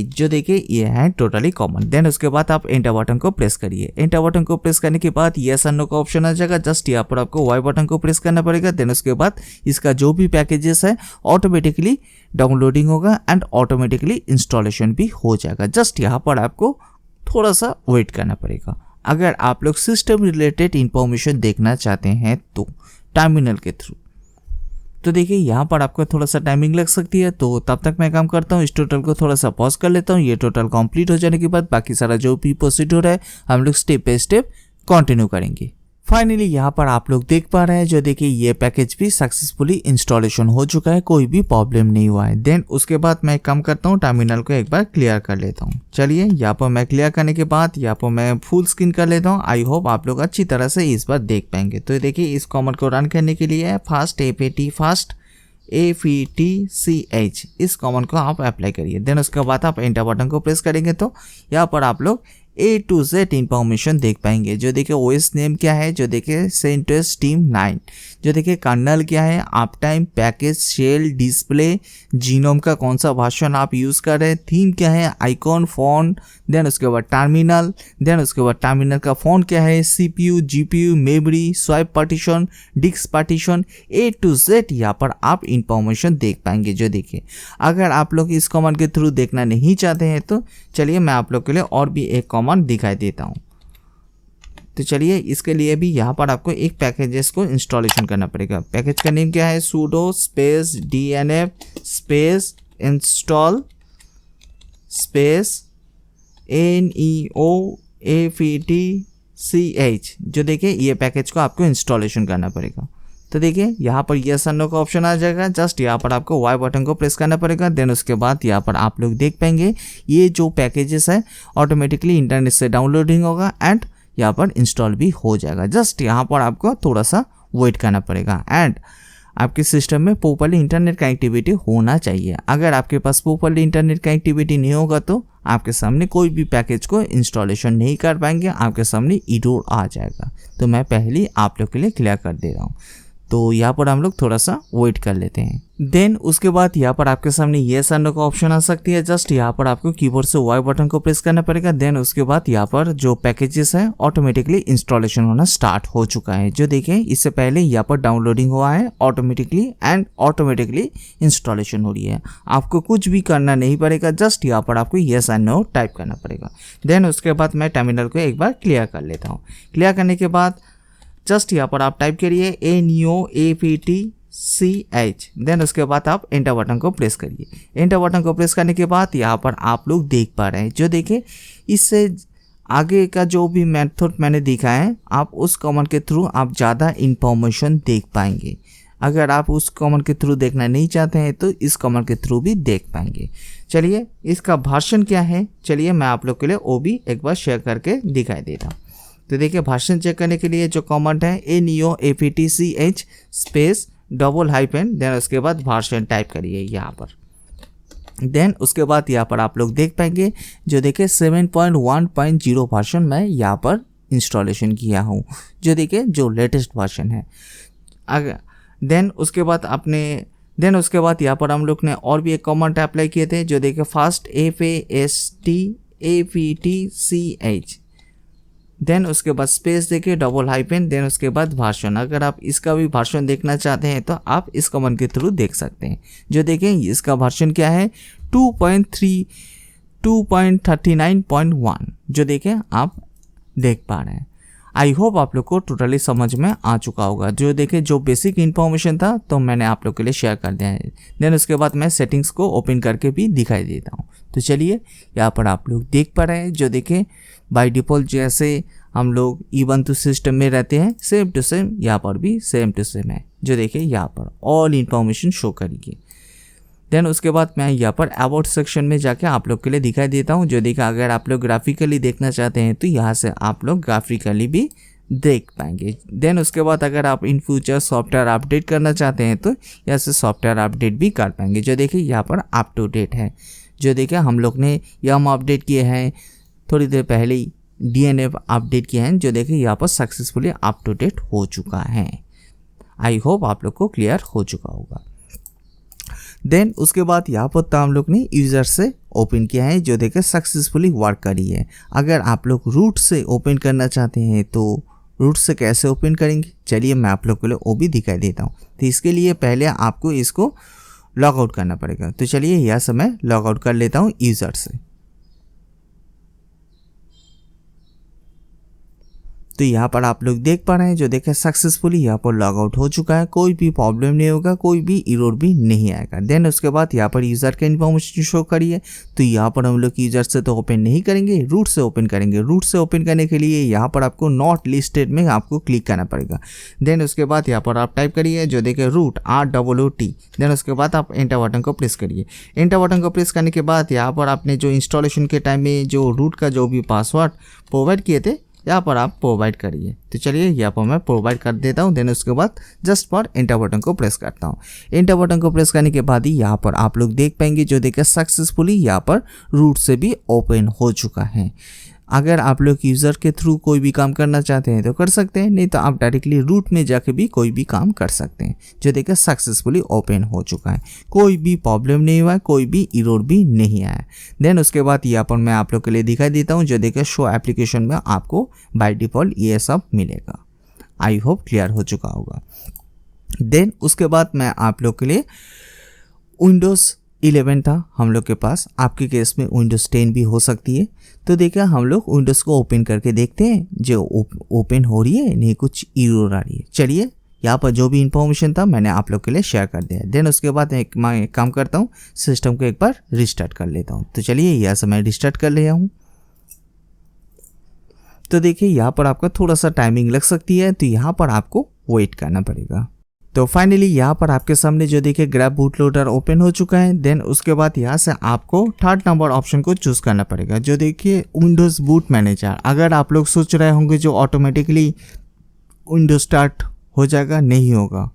जो देखिए ये है टोटली कॉमन। देन उसके बाद आप एंटर बटन को प्रेस करिए। एंटर बटन को प्रेस करने के बाद यस और नो का ऑप्शन आ जाएगा। जस्ट यहाँ पर आपको वाई बटन को प्रेस करना पड़ेगा। देन उसके बाद इसका जो भी पैकेजेस है ऑटोमेटिकली डाउनलोडिंग होगा एंड ऑटोमेटिकली इंस्टॉलेशन भी हो जाएगा। जस्ट यहाँ पर आपको थोड़ा सा वेट करना पड़ेगा। अगर आप लोग सिस्टम रिलेटेड इंफॉर्मेशन देखना चाहते हैं तो टर्मिनल के थ्रू, तो देखिए यहाँ पर आपको थोड़ा सा टाइमिंग लग सकती है। तो तब तक मैं काम करता हूँ, इस ट्यूटोरियल को थोड़ा सा पॉज कर लेता हूँ। ये ट्यूटोरियल कंप्लीट हो जाने के बाद बाकी सारा जो भी प्रोसीड्यूर है हम लोग स्टेप बाय स्टेप कंटिन्यू करेंगे। फाइनली यहाँ पर आप लोग देख पा रहे हैं, जो देखिए ये पैकेज भी सक्सेसफुली इंस्टॉलेशन हो चुका है, कोई भी प्रॉब्लम नहीं हुआ है। देन उसके बाद मैं काम करता हूँ, टर्मिनल को एक बार क्लियर कर लेता हूँ। चलिए यहाँ पर मैं क्लियर करने के बाद यहाँ पर मैं फुल स्क्रीन कर लेता हूँ। आई होप आप लोग अच्छी तरह से इस बार देख पाएंगे। तो देखिए इस कमांड को रन करने के लिए फास्ट APTCH इस कमांड को आप अप्लाई करिए। देन उसके बाद आप एंटर बटन को प्रेस करेंगे तो यहाँ पर आप लोग A to Z इंफॉर्मेशन देख पाएंगे। जो देखिए OS नेम क्या है, जो देखिए CentOS Team 9, जो देखिए कर्नल क्या है, uptime, package, shell, display, GNOME का कौन सा वर्जन आप यूज़ कर रहे हैं, थीम क्या है, आइकॉन, फॉन्ट, देन उसके बाद टर्मिनल, देन उसके बाद टर्मिनल का फॉन्ट क्या है, CPU, GPU, memory, swipe partition, disk partition, A to Z यहाँ पर आप इंफॉर्मेशन देख पाएंगे। जो देखिए अगर आप लोग इस कमांड के थ्रू देखना नहीं चाहते हैं तो चलिए मैं आप लोग के लिए और भी एक कमांड दिखाई देता हूँ। तो चलिए इसके लिए भी यहाँ पर आपको एक पैकेजेस को इंस्टॉलेशन करना पड़ेगा। पैकेज का नेम क्या है, sudo space dnf space install space NEOAPTCH, जो देखिए ये पैकेज को आपको इंस्टॉलेशन करना पड़ेगा। तो देखिए यहाँ पर यस और नो का ऑप्शन आ जाएगा। जस्ट यहाँ पर आपको वाई बटन को प्रेस करना पड़ेगा। देन उसके बाद यहाँ पर आप लोग देख पाएंगे ये जो पैकेजेस है ऑटोमेटिकली इंटरनेट से डाउनलोडिंग होगा एंड यहाँ पर इंस्टॉल भी हो जाएगा। जस्ट यहाँ पर आपको थोड़ा सा वेट करना पड़ेगा एंड आपके सिस्टम में प्रॉपर्ली इंटरनेट कनेक्टिविटी होना चाहिए। अगर आपके पास प्रॉपर्ली इंटरनेट कनेक्टिविटी नहीं होगा तो आपके सामने कोई भी पैकेज को इंस्टॉलेशन नहीं कर पाएंगे, आपके सामने एरर आ जाएगा। तो मैं पहले आप लोग के लिए क्लियर कर दे रहा हूँ। तो यहाँ पर हम लोग थोड़ा सा वेट कर लेते हैं। देन उसके बाद यहाँ पर आपके सामने येस और नो का ऑप्शन आ सकती है। जस्ट यहाँ पर आपको कीबोर्ड से वाई बटन को प्रेस करना पड़ेगा। देन उसके बाद यहाँ पर जो पैकेजेस है ऑटोमेटिकली इंस्टॉलेशन होना स्टार्ट हो चुका है। जो देखें इससे पहले यहाँ पर डाउनलोडिंग हुआ है ऑटोमेटिकली एंड ऑटोमेटिकली इंस्टॉलेशन हो रही है। आपको कुछ भी करना नहीं पड़ेगा, जस्ट यहाँ पर आपको येस एंड नो टाइप करना पड़ेगा। देन उसके बाद मैं टर्मिनल को एक बार क्लियर कर लेता हूँ। क्लियर करने के बाद जस्ट यहाँ पर आप टाइप करिए NEOAPTCH। देन उसके बाद आप एंटर बटन को प्रेस करिए। एंटर बटन को प्रेस करने के बाद यहाँ पर आप लोग देख पा रहे हैं, जो देखें इससे आगे का जो भी मेथड मैंने दिखाया है आप उस कमांड के थ्रू आप ज़्यादा इंफॉर्मेशन देख पाएंगे। अगर आप उस कमांड के थ्रू देखना नहीं चाहते हैं तो इस कमांड के थ्रू भी देख पाएंगे। चलिए इसका भाषण क्या है, चलिए मैं आप लोग के लिए वो भी एक बार शेयर करके दिखाई देता हूँ। तो देखिए भाषण चेक करने के लिए जो कमांड है NEOAPTCH space double hyphen, then उसके बाद भाषण टाइप करिए यहाँ पर। देन उसके बाद यहाँ पर आप लोग देख पाएंगे, जो देखिए 7.1.0 वर्जन मैं यहाँ पर इंस्टॉलेशन किया हूँ, जो देखिए जो लेटेस्ट वर्जन है। अगर देन उसके बाद उसके बाद यहाँ पर हम लोग ने और भी एक कमांड अप्लाई किए थे, जो देखिए फास्ट FASTAPTCH। देन उसके बाद स्पेस देखिए डबल हाइफन, देन उसके बाद भाषण। अगर आप इसका भी भाषण देखना चाहते हैं तो आप इस कमांड के थ्रू देख सकते हैं। जो देखें इसका भाषण क्या है 2.39.1, जो देखें आप देख पा रहे हैं। आई होप आप लोग को टोटली समझ में आ चुका होगा। जो देखें जो बेसिक इन्फॉर्मेशन था तो मैंने आप लोग के लिए शेयर कर दिया है। देन उसके बाद मैं सेटिंग्स को ओपन करके भी दिखाई देता हूँ। तो चलिए यहाँ पर आप लोग देख पा रहे हैं, जो देखें बाय डिफ़ॉल्ट जैसे हम लोग Ubuntu सिस्टम में रहते हैं सेम टू सेम यहाँ पर भी सेम टू सेम है। जो देखिए यहाँ पर ऑल इन्फॉर्मेशन शो करेगी। देन उसके बाद मैं यहाँ पर अबाउट सेक्शन में जाके आप लोग के लिए दिखाई देता हूँ। जो देखा अगर आप लोग ग्राफिकली देखना चाहते हैं तो यहाँ से आप लोग ग्राफिकली भी देख पाएंगे। देन उसके बाद अगर आप इन फ्यूचर सॉफ्टवेयर अपडेट करना चाहते हैं तो यहाँ से सॉफ्टवेयर अपडेट भी कर पाएंगे। जो देखिए यहाँ पर अप टू डेट है। जो देखिए हम लोग ने यम अपडेट किए हैं, थोड़ी देर पहले ही DNF अपडेट किए हैं। जो देखिए यहाँ पर सक्सेसफुली अप टू डेट हो चुका है। आई होप आप लोग को क्लियर हो चुका होगा। देन उसके बाद यहाँ पर तो हम लोग ने यूज़र से ओपन किया है, जो देखिए सक्सेसफुली वर्क करी है। अगर आप लोग रूट से ओपन करना चाहते हैं तो रूट से कैसे ओपन करेंगे, चलिए मैं आप लोग के लिए वो भी दिखाई देता हूँ। तो इसके लिए पहले आपको इसको लॉग आउट करना पड़ेगा। तो चलिए यहाँ से मैं लॉग आउट कर लेता हूँ यूज़र से। तो यहाँ पर आप लोग देख पा रहे हैं, जो देखें सक्सेसफुली यहाँ पर लॉग आउट हो चुका है। कोई भी प्रॉब्लम नहीं होगा, कोई भी एरर भी नहीं आएगा। देन उसके बाद यहाँ पर यूज़र का इन्फॉर्मेशन शो करिए। तो यहाँ पर हम लोग यूज़र से तो ओपन नहीं करेंगे, रूट से ओपन करेंगे। रूट से ओपन करने के लिए यहाँ पर आपको नॉट लिस्टेड में आपको क्लिक करना पड़ेगा। देन उसके बाद यहाँ पर आप टाइप करिए, जो देखे रूट ROOT। देन उसके बाद आप एंटर बटन को प्रेस करिए। एंटर बटन को प्रेस करने के बाद यहाँ पर आपने जो इंस्टॉलेशन के टाइम में जो रूट का जो भी पासवर्ड प्रोवाइड किए थे यहाँ पर आप प्रोवाइड करिए। तो चलिए यहाँ पर मैं प्रोवाइड कर देता हूँ। देन उसके बाद जस्ट पर एंटर बटन को प्रेस करता हूँ। एंटर बटन को प्रेस करने के बाद ही यहाँ पर आप लोग देख पाएंगे, जो देखिए सक्सेसफुली यहाँ पर रूट से भी ओपन हो चुका है। अगर आप लोग यूज़र के थ्रू कोई भी काम करना चाहते हैं तो कर सकते हैं, नहीं तो आप डायरेक्टली रूट में जाके भी कोई भी काम कर सकते हैं। जो देखिए सक्सेसफुली ओपन हो चुका है, कोई भी प्रॉब्लम नहीं हुआ है, कोई भी एरर भी नहीं आया। देन उसके बाद यहाँ पर मैं आप लोग के लिए दिखाई देता हूँ, जो देखिए शो एप्लीकेशन में आपको बाय डिफ़ॉल्ट ये सब मिलेगा। आई होप क्लियर हो चुका होगा। देन उसके बाद मैं आप लोग के लिए विंडोज़ 11 था हम लोग के पास, आपके केस में विंडोज़ 10 भी हो सकती है। तो देखिए हम लोग विंडोज़ को ओपन करके देखते हैं, जो ओपन हो रही है नहीं कुछ एरर आ रही है। चलिए यहाँ पर जो भी इंफॉर्मेशन था मैंने आप लोग के लिए शेयर कर दिया। देन उसके बाद मैं एक काम करता हूँ, सिस्टम को एक बार रिस्टार्ट कर लेता हूँ। तो चलिए यहाँ से मैं रिस्टार्ट कर लिया हूँ। तो देखिए यहाँ पर आपका थोड़ा सा टाइमिंग लग सकती है, तो यहाँ पर आपको वेट करना पड़ेगा। तो फाइनली यहाँ पर आपके सामने जो देखिए ग्रैब बूट लोडर ओपन हो चुका है। देन उसके बाद यहाँ से आपको थर्ड नंबर ऑप्शन को चूज़ करना पड़ेगा, जो देखिए विंडोज़ बूट मैनेजर। अगर आप लोग सोच रहे होंगे जो ऑटोमेटिकली विंडोज स्टार्ट हो जाएगा, नहीं होगा।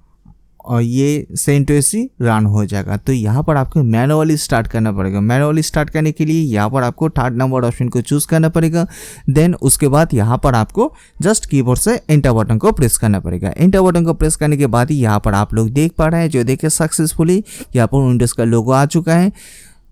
और ये CentOS ही रन हो जाएगा। तो यहाँ पर आपको मैनुअली स्टार्ट करना पड़ेगा। मैनुअली स्टार्ट करने के लिए यहाँ पर आपको 3rd नंबर ऑप्शन को चूज़ करना पड़ेगा। देन उसके बाद यहाँ पर आपको जस्ट कीबोर्ड से एंटर बटन को प्रेस करना पड़ेगा। एंटर बटन को प्रेस करने के बाद ही यहाँ पर आप लोग देख पा रहे हैं, जो देखिए सक्सेसफुली यहाँ पर विंडोज़ का लोगो आ चुका है।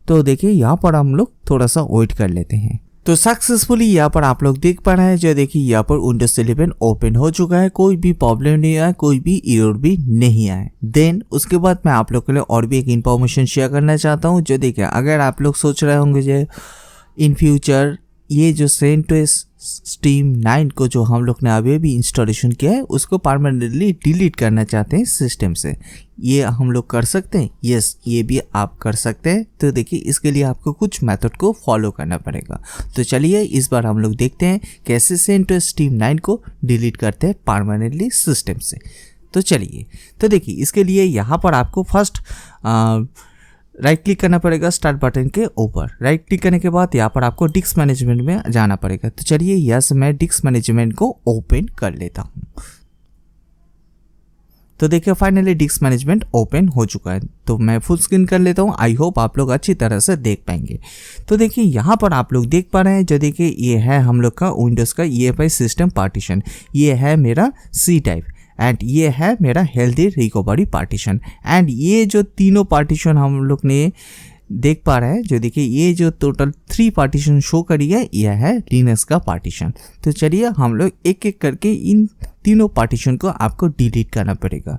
तो देखिए यहाँ पर हम लोग थोड़ा सा वेट कर लेते हैं। तो सक्सेसफुली यहाँ पर आप लोग देख पा रहे हैं, जो देखिए यहाँ पर विंडोज 11 ओपन हो चुका है। कोई भी प्रॉब्लम नहीं आया, कोई भी एरर भी नहीं आया। देन उसके बाद मैं आप लोग के लिए और भी एक इन्फॉर्मेशन शेयर करना चाहता हूँ। जो देखिए अगर आप लोग सोच रहे होंगे जो इन फ्यूचर ये जो CentOS Steam 9 को जो हम लोग ने अभी भी इंस्टॉलेशन किया है उसको परमानेंटली डिलीट करना चाहते हैं सिस्टम से, ये हम लोग कर सकते हैं? यस, ये भी आप कर सकते हैं। तो देखिए इसके लिए आपको कुछ मेथड को फॉलो करना पड़ेगा। तो चलिए इस बार हम लोग देखते हैं कैसे CentOS Steam 9 को डिलीट करते हैं परमानेंटली सिस्टम से। तो चलिए, तो देखिए इसके लिए यहाँ पर आपको फर्स्ट राइट क्लिक करना पड़ेगा स्टार्ट बटन के ऊपर। राइट क्लिक करने के बाद यहाँ पर आपको डिस्क मैनेजमेंट में जाना पड़ेगा। तो चलिए यहाँ से मैं डिस्क मैनेजमेंट को ओपन कर लेता हूँ। तो देखिए फाइनली डिस्क मैनेजमेंट ओपन हो चुका है। तो मैं फुल स्क्रीन कर लेता हूँ। आई होप आप लोग अच्छी तरह से देख पाएंगे। तो देखिए यहाँ पर आप लोग देख पा रहे हैं, जो देखिए ये है हम लोग का विंडोज़ का EFI सिस्टम पार्टीशन, ये है मेरा C टाइप एंड ये है मेरा हेल्दी रिकवरी पार्टीशन। एंड ये जो तीनों पार्टीशन हम लोग ने देख पा रहे हैं, जो देखिए ये जो टोटल 3 पार्टीशन शो करी है, यह है लिनक्स का पार्टीशन। तो चलिए हम लोग एक एक करके इन तीनों पार्टीशन को आपको डिलीट करना पड़ेगा।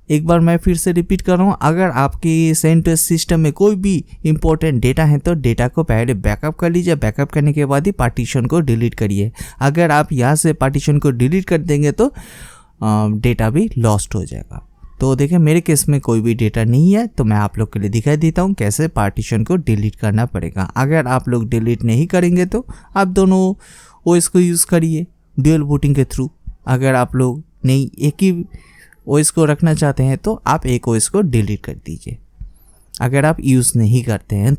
एक बार मैं फिर से रिपीट कर रहा हूँ, अगर आपकी CentOS सिस्टम में कोई भी इंपॉर्टेंट डेटा है तो डेटा को पहले बैकअप कर लीजिए। बैकअप करने के बाद ही पार्टीशन को डिलीट करिए। अगर आप यहाँ से पार्टीशन को डिलीट कर देंगे तो डेटा भी लॉस्ट हो जाएगा। तो देखिए मेरे केस में कोई भी डेटा नहीं है, तो मैं आप लोग के लिए दिखाई देता हूँ कैसे पार्टीशन को डिलीट करना पड़ेगा। अगर आप लोग डिलीट नहीं करेंगे तो आप दोनों OS को यूज़ करिए ड्यूल बूटिंग के थ्रू। अगर आप लोग नहीं एक ही OS को रखना चाहते हैं तो आप एक OS को डिलीट कर दीजिए, अगर आप यूज़ नहीं करते हैं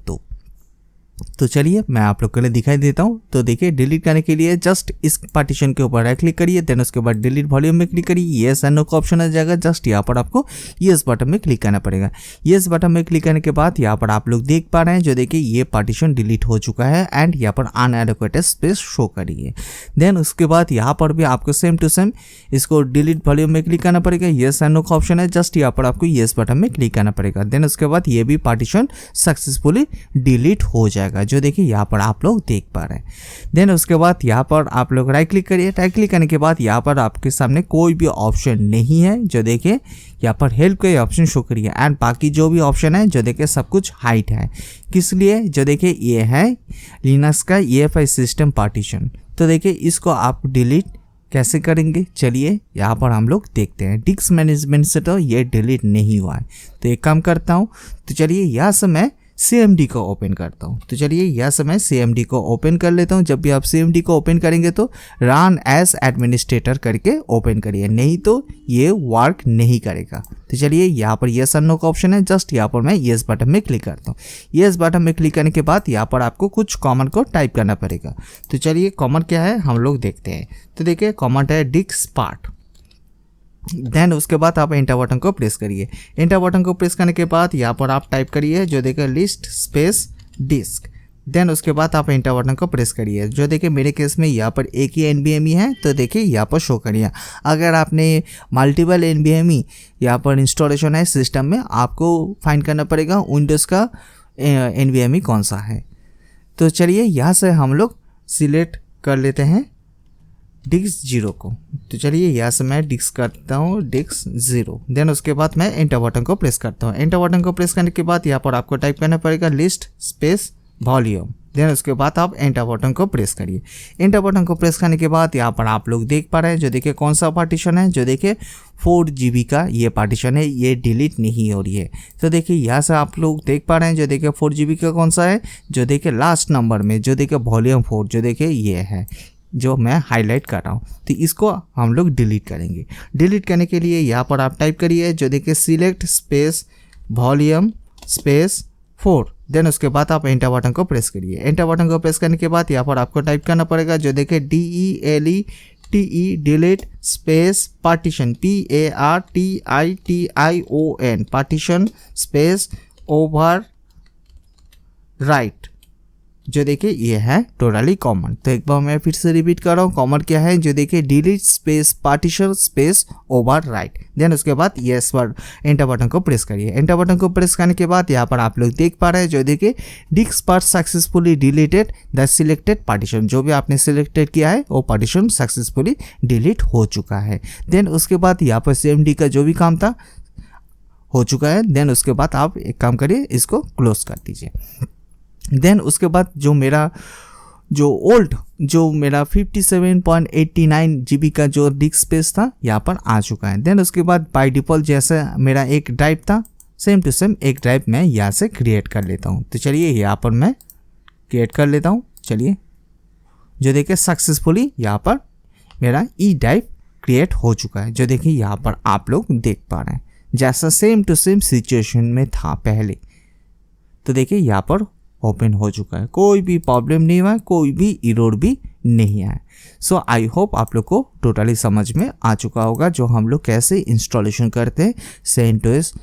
तो चलिए मैं आप लोग के लिए दिखाई देता हूँ। तो देखिए डिलीट करने के लिए जस्ट इस पार्टीशन के ऊपर राइट क्लिक करिए, देन उसके बाद डिलीट वॉल्यूम में क्लिक करिए। येस एंड नो का ऑप्शन आ जाएगा। जस्ट यहाँ पर आपको येस बटन में क्लिक करना पड़ेगा। येस बटन में क्लिक करने के बाद यहाँ पर आप लोग देख पा रहे हैं, जो देखिए ये पार्टीशन डिलीट हो चुका है एंड यहाँ पर अनएलोकेटेड स्पेस शो करिए। देन उसके बाद यहाँ पर भी आपको सेम टू सेम इसको डिलीट वॉल्यूम में क्लिक करना पड़ेगा। येस एंड नो का ऑप्शन है, जस्ट यहाँ पर आपको येस बटन में क्लिक करना पड़ेगा। देन उसके बाद ये भी पार्टीशन सक्सेसफुली डिलीट हो जाएगा, जो देखिए यहाँ पर आप लोग देख पा रहे हैं। देन उसके बाद यहाँ पर आप लोग राइट क्लिक करिए। राइट क्लिक करने के बाद यहाँ पर आपके सामने कोई भी ऑप्शन नहीं है, जो देखिए यहाँ पर हेल्प का ऑप्शन शो करिए एंड बाकी जो भी ऑप्शन है जो देखिए सब कुछ हाइड है। किस लिए? जो देखिए ये है लिनक्स का EFI सिस्टम पार्टीशन। तो देखिए इसको आप डिलीट कैसे करेंगे, चलिए यहाँ पर हम लोग देखते हैं। डिस्क मैनेजमेंट से तो ये डिलीट नहीं हुआ है, तो एक काम करता हूँ। तो चलिए यहाँ से मैं CMD को ओपन करता हूँ। तो चलिए यहाँ से मैं CMD को ओपन कर लेता हूँ। जब भी आप CMD को ओपन करेंगे तो रन एज एडमिनिस्ट्रेटर करके ओपन करिए, नहीं तो ये वर्क नहीं करेगा। तो चलिए यहाँ पर येस एंड नो का ऑप्शन है, जस्ट यहाँ पर मैं येस बटन में क्लिक करता हूँ। येस बटन में क्लिक करने के बाद यहाँ पर आपको कुछ कॉमन को टाइप करना पड़ेगा। तो चलिए कॉमन क्या है हम लोग देखते हैं। तो देखिए कॉमन है डिस्क पार्ट। देन उसके बाद आप एंटर बटन को प्रेस करिए। एंटर बटन को प्रेस करने के बाद यहाँ पर आप टाइप करिए, जो देखिए लिस्ट स्पेस डिस्क। देन उसके बाद आप एंटर बटन को प्रेस करिए। जो देखिए मेरे केस में यहाँ पर एक ही NVMe है, तो देखिए यहाँ पर शो करिए। अगर आपने मल्टीपल NVMe यहाँ पर इंस्टॉलेशन है सिस्टम में, आपको फाइंड करना पड़ेगा विंडोज़ का NVMe कौन सा है। तो चलिए यहाँ से हम लोग सिलेक्ट कर लेते हैं डिस्क 0 को। तो चलिए यहाँ से मैं डिस्क करता हूँ डिस्क 0। देन उसके बाद मैं एंटर बटन को प्रेस करता हूँ। एंटर बटन को प्रेस करने के बाद यहाँ पर आपको टाइप करना पड़ेगा लिस्ट स्पेस वॉल्यूम। देन उसके बाद आप एंटर बटन को प्रेस करिए। एंटर बटन को प्रेस करने के बाद यहाँ पर आप लोग देख पा रहे हैं, जो देखिए कौन सा पार्टीशन है, जो देखिए 4 GB का ये पार्टीशन है, ये डिलीट नहीं हो रही है। तो देखिए यहाँ से आप लोग देख पा रहे हैं, जो देखिए 4 GB का कौन सा है, जो देखिए लास्ट नंबर में जो देखिए वॉल्यूम 4, जो देखिए ये है जो मैं हाईलाइट कर रहा हूँ। तो इसको हम लोग डिलीट करेंगे। डिलीट करने के लिए यहाँ पर आप टाइप करिए, जो देखिए select space volume space 4। Then उसके बाद आप एंटर बटन को प्रेस करिए। एंटर बटन को प्रेस करने के बाद यहाँ पर आपको टाइप करना पड़ेगा, जो देखिए delete space partition partition partition space overwrite, जो देखिए ये है टोटली कॉमन। तो एक बार मैं फिर से रिपीट कर रहा हूँ, कॉमन क्या है, जो देखिए delete space partition space overwrite. Then उसके बाद यस पर एंटर बटन को प्रेस करिए। एंटर बटन को प्रेस करने के बाद यहाँ पर आप लोग देख पा रहे हैं, जो देखिए diskpart successfully deleted the selected partition, जो भी आपने सिलेक्टेड किया है वो पार्टीशन सक्सेसफुली डिलीट हो चुका है। देन उसके बाद यहाँ पर CMD का जो भी काम था हो चुका है। देन उसके बाद आप एक काम करिए, इसको क्लोज कर दीजिए। देन उसके बाद जो मेरा 57.89 GB का जो डिस्क स्पेस था यहाँ पर आ चुका है। देन उसके बाद बाय डिफ़ॉल्ट जैसे मेरा एक ड्राइव था सेम टू सेम एक ड्राइव मैं यहाँ से क्रिएट कर लेता हूँ। तो चलिए यहाँ पर मैं क्रिएट कर लेता हूँ। चलिए, जो देखिए सक्सेसफुली यहाँ पर मेरा ई ड्राइव क्रिएट हो चुका है, जो देखिए यहाँ पर आप लोग देख पा रहे हैं जैसा सेम टू सेम सिचुएशन में था पहले। तो देखिए यहाँ पर ओपन हो चुका है, कोई भी प्रॉब्लम नहीं हुआ, कोई भी एरर भी नहीं आया। सो आई होप आप लोग को टोटली समझ में आ चुका होगा जो हम लोग कैसे इंस्टॉलेशन करते हैं CentOS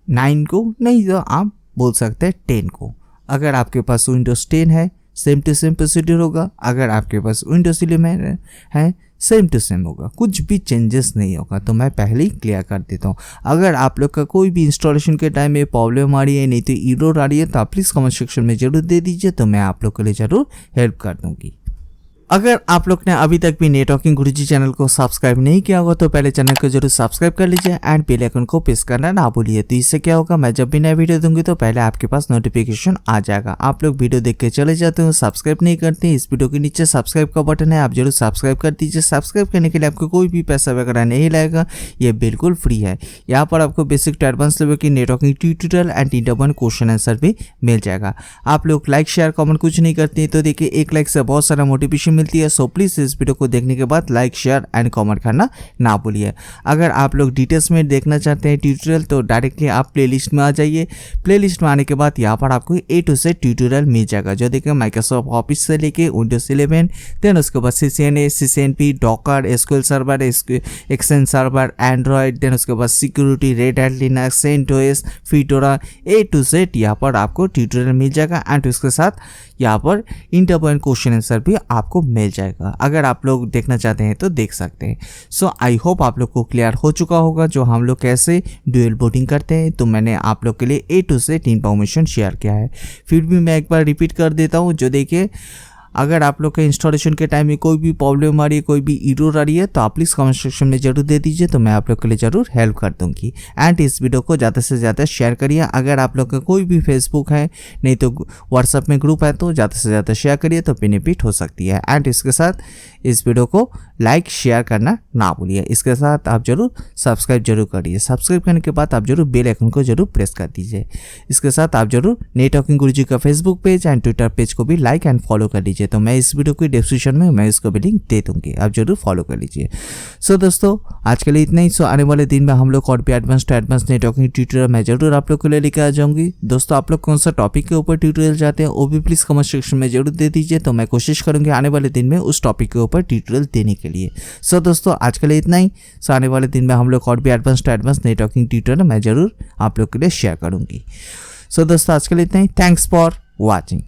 9 को, नहीं तो आप बोल सकते हैं 10 को। अगर आपके पास विंडोज़ 10 है सेम टू सेम प्रोसीड्यूर होगा, अगर आपके पास विंडोज़ 11 है सेम टू सेम होगा, कुछ भी चेंजेस नहीं होगा। तो मैं पहले ही क्लियर कर देता हूँ। अगर आप लोग का कोई भी इंस्टॉलेशन के टाइम में प्रॉब्लम आ रही है, नहीं तो एरर आ रही है, तो आप प्लीज़ कमेंट सेक्शन में जरूर दे दीजिए, तो मैं आप लोग के लिए ज़रूर हेल्प कर दूँगी। अगर आप लोग ने अभी तक भी नेटवर्किंग गुरुजी चैनल को सब्सक्राइब नहीं किया होगा तो पहले चैनल को जरूर सब्सक्राइब कर लीजिए एंड बेल आइकन को प्रेस करना ना भूलिए। तो इससे क्या होगा, मैं जब भी नया वीडियो दूंगी तो पहले आपके पास नोटिफिकेशन आ जाएगा। आप लोग वीडियो देख के चले जाते हो, सब्सक्राइब नहीं करते, इस वीडियो के नीचे सब्सक्राइब का बटन है, आप जरूर सब्सक्राइब कर दीजिए। सब्सक्राइब करने के लिए आपको कोई भी पैसा वगैरह नहीं लगेगा, ये बिल्कुल फ्री है। यहाँ पर आपको बेसिक टू एडवांस लेवल की networking tutorial and inter question answer भी मिल जाएगा। आप लोग लाइक शेयर कमेंट कुछ नहीं करते हैं, तो देखिए एक लाइक से बहुत सारा मोटिवेशन मिलती है। सो प्लीज़ इस वीडियो को देखने के बाद लाइक शेयर एंड कमेंट करना ना भूलिए। अगर आप लोग डिटेल्स में देखना चाहते हैं ट्यूटोरियल तो डायरेक्टली आप प्लेलिस्ट में आ जाइए। प्लेलिस्ट में आने के बाद यहाँ पर आपको A to Z ट्यूटोरियल मिल जाएगा, जो देखिए माइक्रोसॉफ्ट ऑफिस से लेके विंडोज 11, देन उसके बाद CCNA, CCNP, Docker, SQL server, Exchange server, Android, then उसके बाद security, Red Hat Linux, CentOS, Fedora, A to Z यहाँ पर आपको ट्यूटोरियल मिल जाएगा एंड उसके साथ यहाँ पर इंटर क्वेश्चन आंसर भी आपको मिल जाएगा। अगर आप लोग देखना चाहते हैं तो देख सकते हैं। सो आई होप आप लोग को क्लियर हो चुका होगा जो हम लोग कैसे ड्यूल बूटिंग करते हैं। तो मैंने आप लोग के लिए A to Z information share किया है। फिर भी मैं एक बार रिपीट कर देता हूँ, जो देखिए अगर आप लोग के इंस्टॉलेशन के टाइम में कोई भी प्रॉब्लम आ रही है, कोई भी एरर आ रही है, तो आप प्लीज़ कमेंट सेक्शन में जरूर दे दीजिए, तो मैं आप लोग के लिए ज़रूर हेल्प कर दूंगी। एंड इस वीडियो को ज़्यादा से ज़्यादा शेयर करिए। अगर आप लोग का कोई भी फेसबुक है, नहीं तो व्हाट्सअप में ग्रुप है, तो ज़्यादा से ज़्यादा शेयर करिए, तो बेनिफिट हो सकती है। एंड इसके साथ इस वीडियो को लाइक शेयर करना ना भूलिए। इसके साथ आप जरूर सब्सक्राइब जरूर करिए। सब्सक्राइब करने के बाद आप जरूर बेल आइकन को जरूर प्रेस कर दीजिए। इसके साथ आप जरूर नेटवर्किंग गुरुजी का Facebook page and Twitter page को भी लाइक एंड फॉलो कर लीजिए। तो मैं इस वीडियो की डिस्क्रिप्शन में मैं इसको भी लिंक दे दूंगी, आप जरूर फॉलो कर लीजिए। सो दोस्तों आज के लिए इतना ही। सो आने वाले दिन में हम लोग और भी एडवांस नेटवर्किंग ट्यूटोरियल मैं जरूर आप लोग के लिए लेकर आ जाऊंगी। दोस्तों आप लोग कौन सा टॉपिक के ऊपर ट्यूटोरियल चाहते हैं वो भी प्लीज़ कमेंट सेक्शन में जरूर दे दीजिए, तो मैं कोशिश करूंगी आने वाले दिन में उस टॉपिक के ऊपर ट्यूटोरियल देने के लिए। सो दोस्तों आज के लिए इतना ही। सो आने वाले दिन में हम लोग और भी एडवांस नेटवर्किंग ट्यूटोरियल मैं जरूर आप लोग के लिए शेयर करूंगी। सो दोस्तों आज के लिए इतना ही। Thanks for watching.